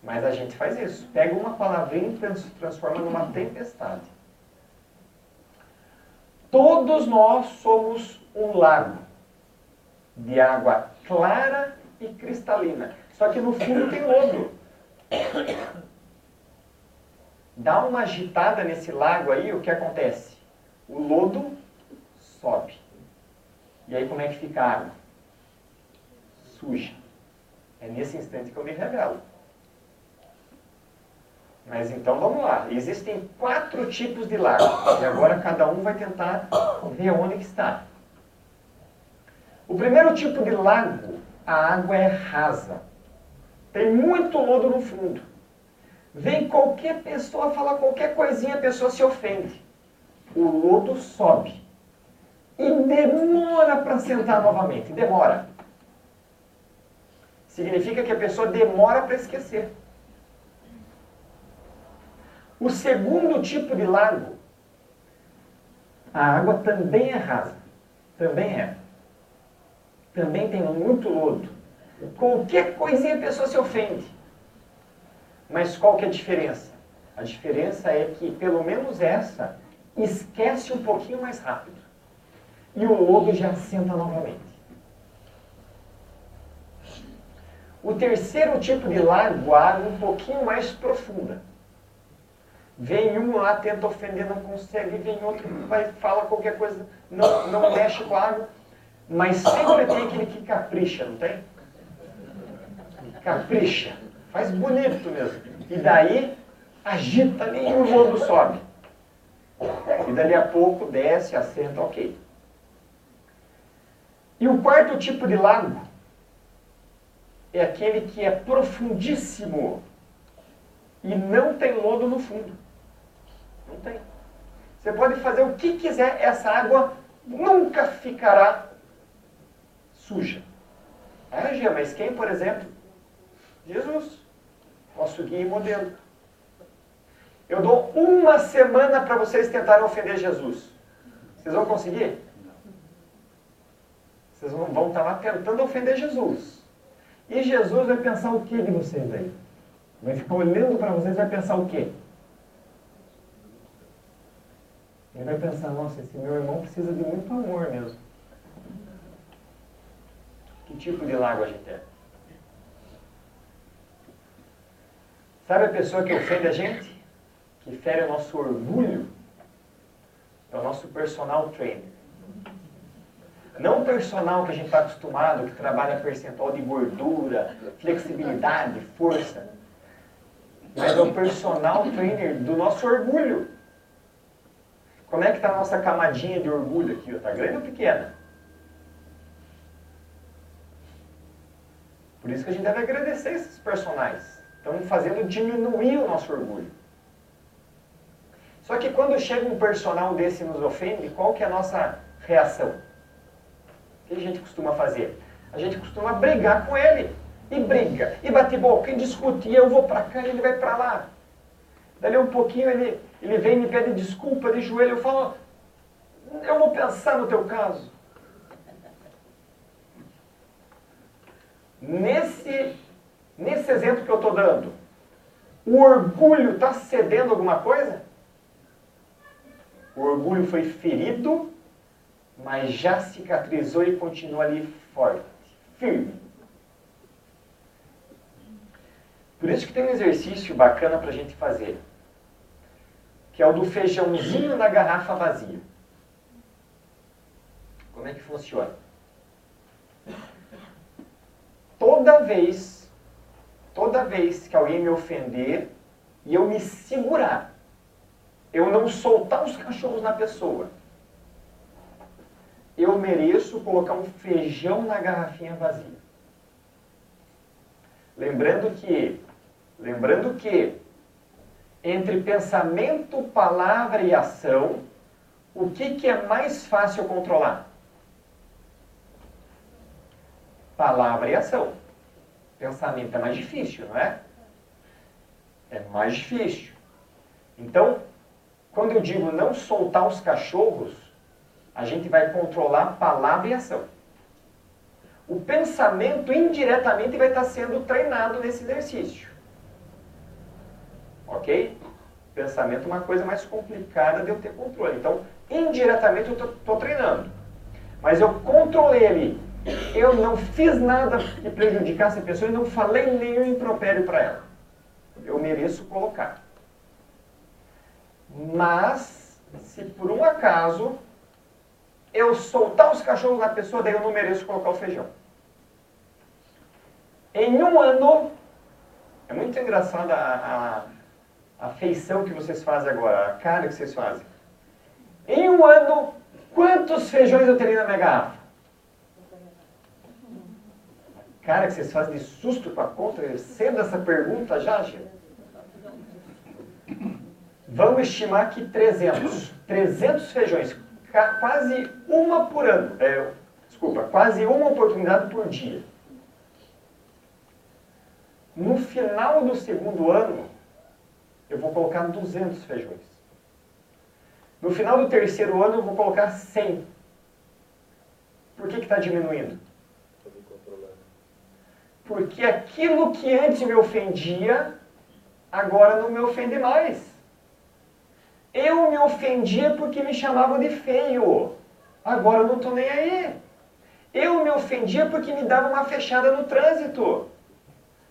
Mas a gente faz isso. Pega uma palavrinha e transforma numa tempestade. Todos nós somos um lago de água clara e cristalina. Só que no fundo tem lodo. Dá uma agitada nesse lago aí, o que acontece? O lodo sobe. E aí como é que fica a água? Suja. É nesse instante que eu me revelo. Mas então vamos lá. Existem 4 tipos de lago. E agora cada um vai tentar ver onde que está. O primeiro tipo de lago, a água é rasa. Tem muito lodo no fundo. Vem qualquer pessoa falar qualquer coisinha, a pessoa se ofende. O lodo sobe. E demora para sentar novamente. Demora. Significa que a pessoa demora para esquecer. O segundo tipo de lago, a água também é rasa. Também é. Também tem muito lodo. Qualquer coisinha a pessoa se ofende. Mas qual que é a diferença? A diferença é que, pelo menos essa, esquece um pouquinho mais rápido. E o lodo já assenta novamente. O terceiro tipo de lago, a água um pouquinho mais profunda. Vem um lá, tenta ofender, não consegue, vem outro, vai, fala qualquer coisa, não mexe com a água. Mas sempre tem aquele que capricha, não tem? Capricha. Faz bonito mesmo. E daí, agita ali e o lodo sobe. E dali a pouco desce, assenta, ok. E o quarto tipo de lago é aquele que é profundíssimo e não tem lodo no fundo. Não tem. Você pode fazer o que quiser, essa água nunca ficará suja. Ah, Gia, mas quem, por exemplo? Jesus, nosso guia e modelo. Eu dou uma semana para vocês tentarem ofender Jesus. Vocês vão conseguir? Vocês vão estar lá tentando ofender Jesus. E Jesus vai pensar o que de vocês aí? Vai ficar olhando para vocês e vai pensar o quê? Ele vai pensar, nossa, esse meu irmão precisa de muito amor mesmo. Que tipo de lago a gente é? Sabe a pessoa que ofende a gente? Que fere o nosso orgulho? É o nosso personal trainer. Não o personal que a gente está acostumado, que trabalha percentual de gordura, flexibilidade, força. Mas é o personal trainer do nosso orgulho. Como é que está a nossa camadinha de orgulho aqui? Está grande ou pequena? Por isso que a gente deve agradecer esses personagens. Estão fazendo diminuir o nosso orgulho. Só que quando chega um personal desse e nos ofende, qual que é a nossa reação? O que a gente costuma fazer? A gente costuma brigar com ele. E briga, e bate boca, e discute, e eu vou para cá e ele vai para lá. Dali um pouquinho ele vem e me pede desculpa de joelho, eu falo, eu vou pensar no teu caso. Nesse exemplo que eu estou dando, o orgulho está cedendo alguma coisa? O orgulho foi ferido, mas já cicatrizou e continua ali forte, firme. Por isso que tem um exercício bacana para a gente fazer, que é o do feijãozinho na garrafa vazia. Como é que funciona? Toda vez que alguém me ofender e eu me segurar, eu não soltar os cachorros na pessoa, eu mereço colocar um feijão na garrafinha vazia. Lembrando que entre pensamento, palavra e ação, o que é mais fácil controlar? Palavra e ação. Pensamento é mais difícil, não é? É mais difícil. Então, quando eu digo não soltar os cachorros, a gente vai controlar palavra e ação. O pensamento indiretamente vai estar sendo treinado nesse exercício. Ok? Pensamento é uma coisa mais complicada de eu ter controle. Então, indiretamente eu estou treinando. Mas eu controlei ali. Eu não fiz nada que prejudicasse a pessoa e não falei nenhum impropério para ela. Eu mereço colocar. Mas, se por um acaso eu soltar os cachorros na pessoa, daí eu não mereço colocar o feijão. Em um ano, é muito engraçada a feição que vocês fazem agora, a cara que vocês fazem. Em um ano, quantos feijões eu teria na minha garrafa? A cara que vocês fazem de susto com a conta, sendo essa pergunta já, gente. Vamos estimar que 300 feijões, quase uma por ano, quase uma oportunidade por dia. No final do segundo ano, eu vou colocar 200 feijões. No final do terceiro ano, eu vou colocar 100. Por que está diminuindo? Porque aquilo que antes me ofendia, agora não me ofende mais. Eu me ofendia porque me chamavam de feio. Agora eu não estou nem aí. Eu me ofendia porque me davam uma fechada no trânsito.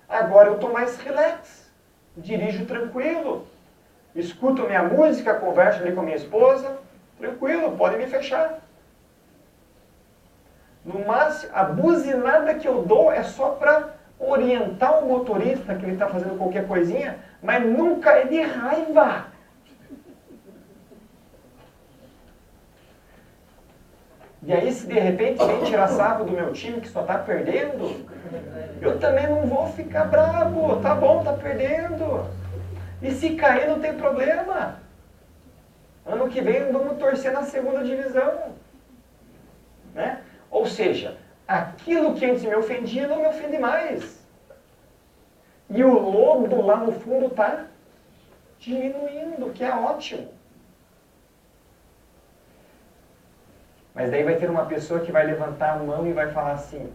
Agora eu estou mais relax. Dirijo tranquilo. Escuto minha música, converso ali com a minha esposa. Tranquilo, pode me fechar. No máximo, a buzinada que eu dou é só para orientar o motorista que ele está fazendo qualquer coisinha, mas nunca é de raiva. E aí, se de repente vem tirar sarro do meu time que só está perdendo, eu também não vou ficar bravo. Tá bom, tá perdendo. E se cair, não tem problema. Ano que vem vamos torcer na segunda divisão. Né? Ou seja, aquilo que antes me ofendia não me ofende mais. E o lodo lá no fundo está diminuindo, que é ótimo. Mas daí vai ter uma pessoa que vai levantar a mão e vai falar assim,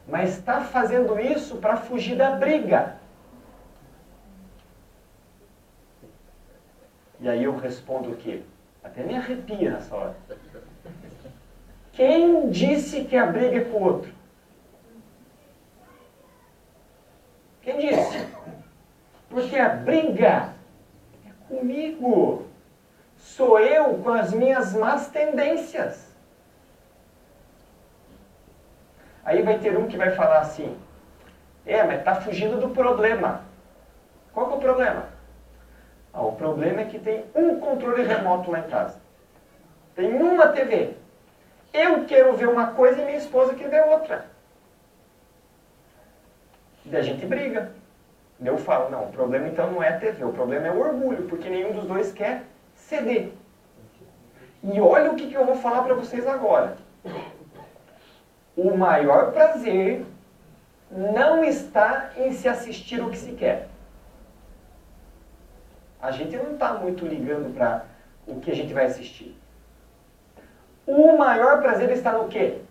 mas está fazendo isso para fugir da briga. E aí eu respondo o quê? Até me arrepia nessa hora. Quem disse que a briga é com o outro? Quem disse? Porque a briga é comigo. Sou eu com as minhas más tendências. Aí vai ter um que vai falar assim, mas está fugindo do problema. Qual que é o problema? O problema é que tem um controle remoto lá em casa. Tem uma TV. Eu quero ver uma coisa e minha esposa quer ver outra. E a gente briga. Eu falo, não, o problema então não é a TV, o problema é o orgulho, porque nenhum dos dois quer ceder. E olha o que eu vou falar para vocês agora. O maior prazer não está em se assistir o que se quer. A gente não está muito ligando para o que a gente vai assistir. O maior prazer está no quê?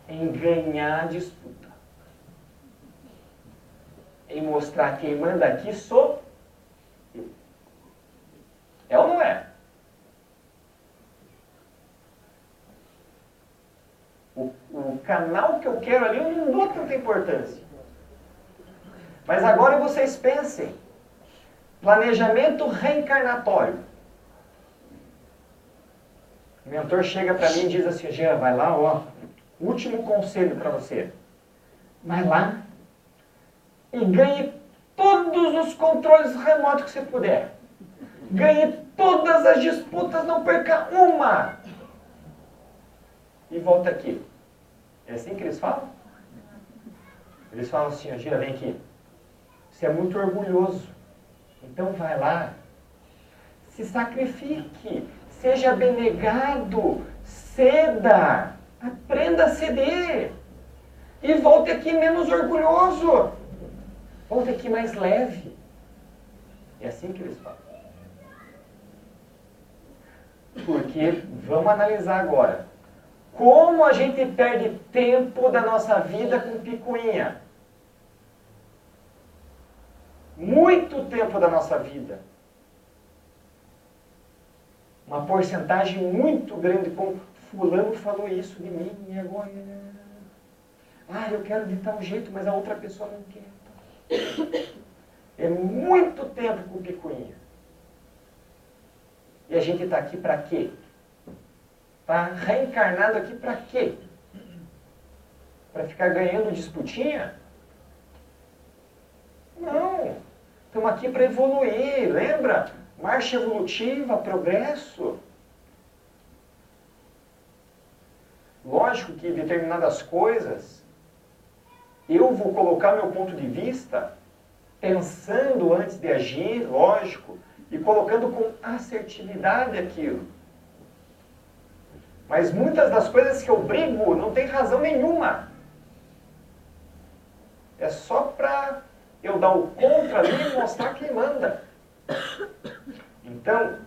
Em ganhar a disputa. Em mostrar quem manda aqui sou eu. É ou não é? O canal que eu quero ali eu não dou tanta importância. Mas agora vocês pensem. Planejamento reencarnatório. O mentor chega para mim e diz assim, Jean, vai lá, último conselho para você. Vai lá e ganhe todos os controles remotos que você puder. Ganhe todas as disputas, não perca uma. E volta aqui. É assim que eles falam? Eles falam assim, Jean, vem aqui. Você é muito orgulhoso. Então vai lá. Se sacrifique. Seja abnegado, ceda, aprenda a ceder. E volte aqui menos orgulhoso. Volte aqui mais leve. É assim que eles falam. Porque, vamos analisar agora. Como a gente perde tempo da nossa vida com picuinha? Muito tempo da nossa vida. Uma porcentagem muito grande, como fulano falou isso de mim, e agora... eu quero de tal jeito, mas a outra pessoa não quer. É muito tempo com picuinha. E a gente está aqui para quê? Está reencarnado aqui para quê? Para ficar ganhando disputinha? Não. Estamos aqui para evoluir, lembra? Marcha evolutiva, progresso. Lógico que determinadas coisas, eu vou colocar meu ponto de vista, pensando antes de agir, lógico, e colocando com assertividade aquilo. Mas muitas das coisas que eu brigo não tem razão nenhuma. É só para eu dar o contra ali e mostrar quem manda. Então,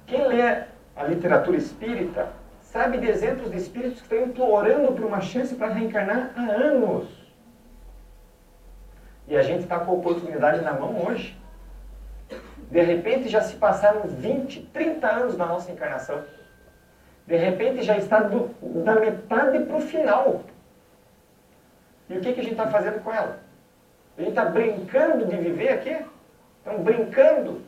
quem lê a literatura espírita sabe de exemplos de espíritos que estão implorando por uma chance para reencarnar há anos. E a gente está com a oportunidade na mão hoje. De repente já se passaram 20, 30 anos da nossa encarnação. De repente já está da metade para o final. E o que a gente está fazendo com ela? A gente está brincando de viver aqui? Estamos brincando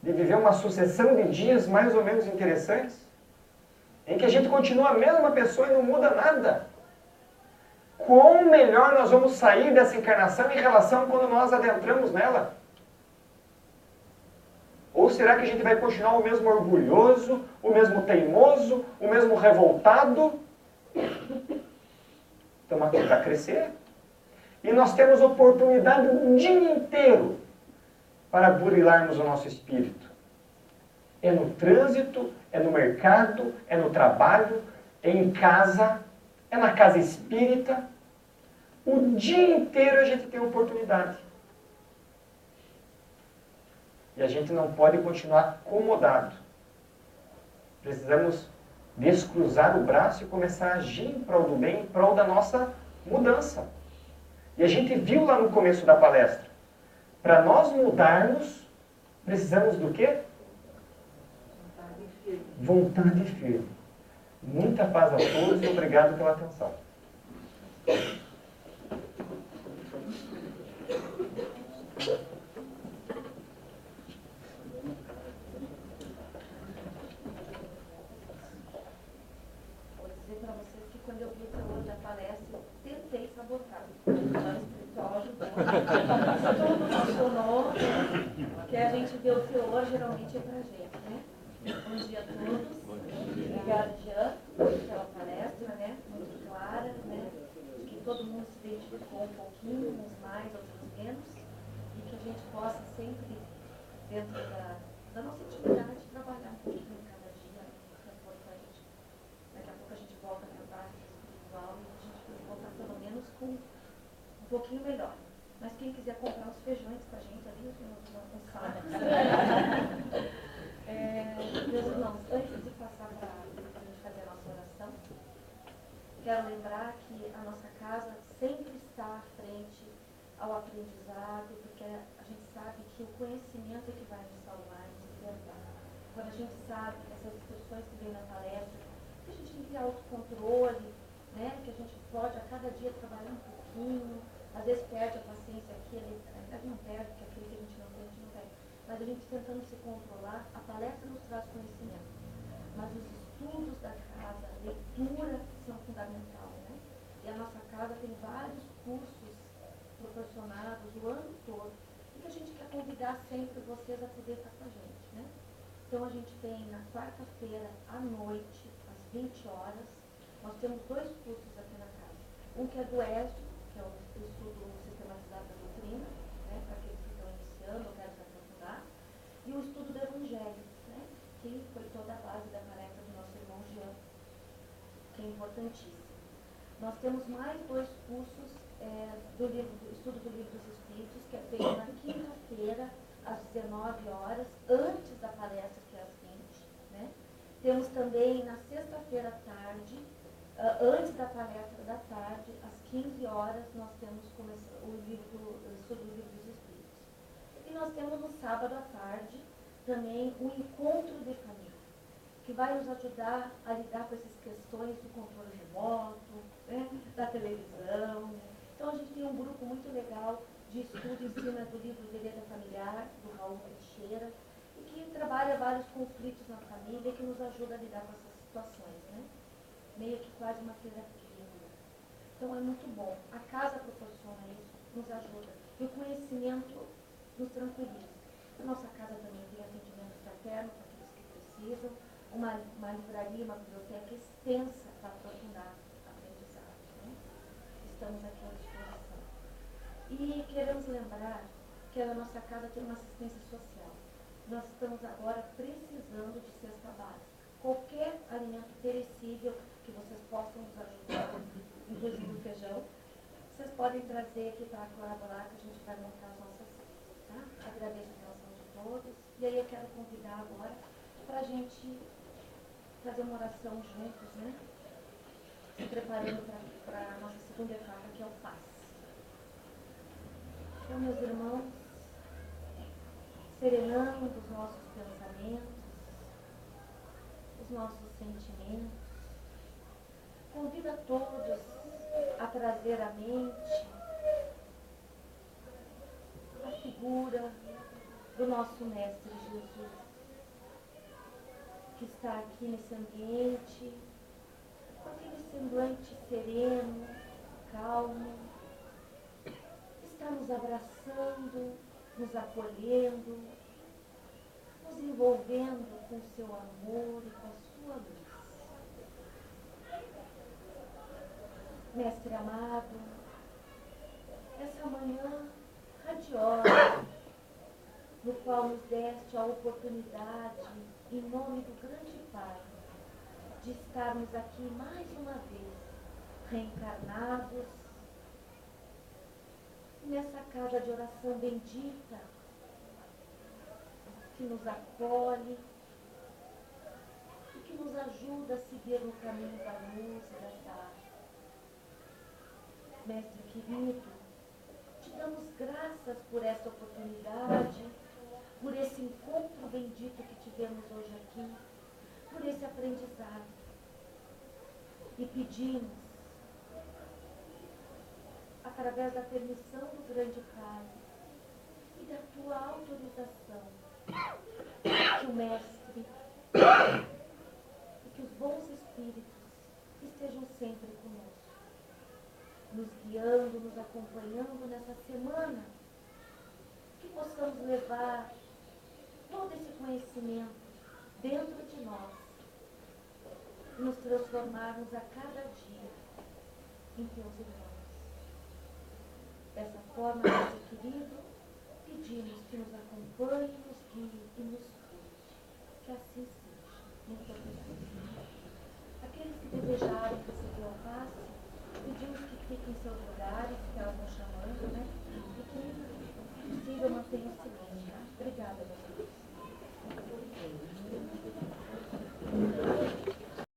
de viver uma sucessão de dias mais ou menos interessantes, em que a gente continua a mesma pessoa e não muda nada. Quão melhor nós vamos sair dessa encarnação em relação a quando nós adentramos nela? Ou será que a gente vai continuar o mesmo orgulhoso, o mesmo teimoso, o mesmo revoltado? Estamos aqui para crescer. E nós temos oportunidade o dia inteiro para burilarmos o nosso espírito. É no trânsito, é no mercado, é no trabalho, é em casa, é na casa espírita. O dia inteiro a gente tem oportunidade. E a gente não pode continuar acomodado. Precisamos descruzar o braço e começar a agir em prol do bem, em prol da nossa mudança. E a gente viu lá no começo da palestra. Para nós mudarmos, precisamos do quê? Vontade firme. Muita paz a todos e obrigado pela atenção. Vou dizer para vocês que quando eu vi o teor da palestra, eu tentei sabotar. O plano espiritual ajudou. Tudo funcionou. Que a gente vê o teor geralmente é pra gente, né? Bom dia a todos. Obrigada, Jean, pela palestra, né? Muito clara, né? Que todo mundo se identificou um pouquinho, uns mais, outros menos. E que a gente possa sempre, dentro da nossa intimidade, trabalhar um pouquinho cada dia. É importante. Daqui a pouco a gente volta para a parte espiritual e a gente vai voltar pelo menos com um pouquinho melhor. Mas quem quiser comprar os feijões com a gente ali, não sabe. Meus irmãos, antes de passar para a gente fazer a nossa oração, quero lembrar que a nossa casa sempre está à frente ao aprendizado, porque a gente sabe que o conhecimento é que vai nos salvar, nos libertar. Quando a gente sabe essas discussões que vem na palestra, que a gente tem que ter autocontrole, né? Que a gente pode a cada dia trabalhar um pouquinho, às vezes perde a paciência aqui, não perde, porque aquilo que a gente não tem, a gente não perde. Mas a gente tentando se controlar, a palestra nos traz conhecimento. Mas os estudos da casa, a leitura, são fundamentais, né? E a nossa casa tem vários cursos proporcionados o ano todo, e que a gente quer convidar sempre vocês a poder estar com a gente, né? Então a gente tem na quarta-feira à noite, às 20 horas, nós temos 2 cursos aqui na casa. Um que é do ESO, que é o estudo sistematizado da doutrina, né, para aqueles que estão iniciando ou querem se aprofundar, e o estudo do Evangelho, né, que foi toda a base da palestra do nosso irmão Jean, que é importantíssimo. Nós temos mais 2 cursos do estudo do Livro dos Espíritos, que é feito na quinta-feira, às 19 horas, antes da palestra, que é às 20. Né? Temos também na sexta-feira à tarde, antes da palestra da tarde, às 15 horas, nós temos o estudo do Livro dos Espíritos. E nós temos no sábado à tarde também o encontro de família, que vai nos ajudar a lidar com essas questões do controle remoto, né, da televisão. Então a gente tem um grupo muito legal de estudo em cima do livro Vereda Familiar, do Raul Teixeira, e que trabalha vários conflitos na família e que nos ajuda a lidar com essas situações, né? Meio que quase uma terapia. Então é muito bom. A casa proporciona isso, nos ajuda. E o conhecimento nos tranquiliza. A nossa casa também tem atendimento fraterno para aqueles que precisam, uma livraria, uma biblioteca extensa para aprofundar a aprendizagem. Né? Estamos aqui à disposição. E queremos lembrar que a nossa casa tem uma assistência social. Nós estamos agora precisando de cesta básica. Qualquer alimento perecível que vocês possam nos ajudar, inclusive o feijão, vocês podem trazer aqui para colaborar, que a gente vai montar as nossas cestas. Tá? Agradeço a atenção de todos. E aí eu quero convidar agora para a gente fazer uma oração juntos, né? Se preparando para a nossa segunda etapa, que é o Paz. Então, meus irmãos, serenando os nossos pensamentos, os nossos sentimentos, convido a todos a trazer à mente a figura do nosso Mestre Jesus, que está aqui nesse ambiente, com aquele semblante sereno, calmo, está nos abraçando, nos acolhendo, nos envolvendo com o seu amor e com a sua luz. Mestre amado, essa manhã radiosa, no qual nos deste a oportunidade, em nome do grande Pai, de estarmos aqui mais uma vez, reencarnados, nessa casa de oração bendita, que nos acolhe e que nos ajuda a seguir no caminho da luz e da paz. Mestre querido, te damos graças por esta oportunidade, por esse encontro bendito que tivemos hoje aqui, por esse aprendizado. E pedimos, através da permissão do grande Pai e da tua autorização, que o Mestre e que os bons espíritos estejam sempre conosco, nos guiando, nos acompanhando nessa semana, que possamos levar todo esse conhecimento dentro de nós e nos transformarmos a cada dia em teus irmãos. Dessa forma, nosso querido, pedimos que nos acompanhe, nos guie e nos cuide. Que assim seja. Muito obrigada. Aqueles que desejarem receber o passe, pedimos que fiquem em seus lugares, que elas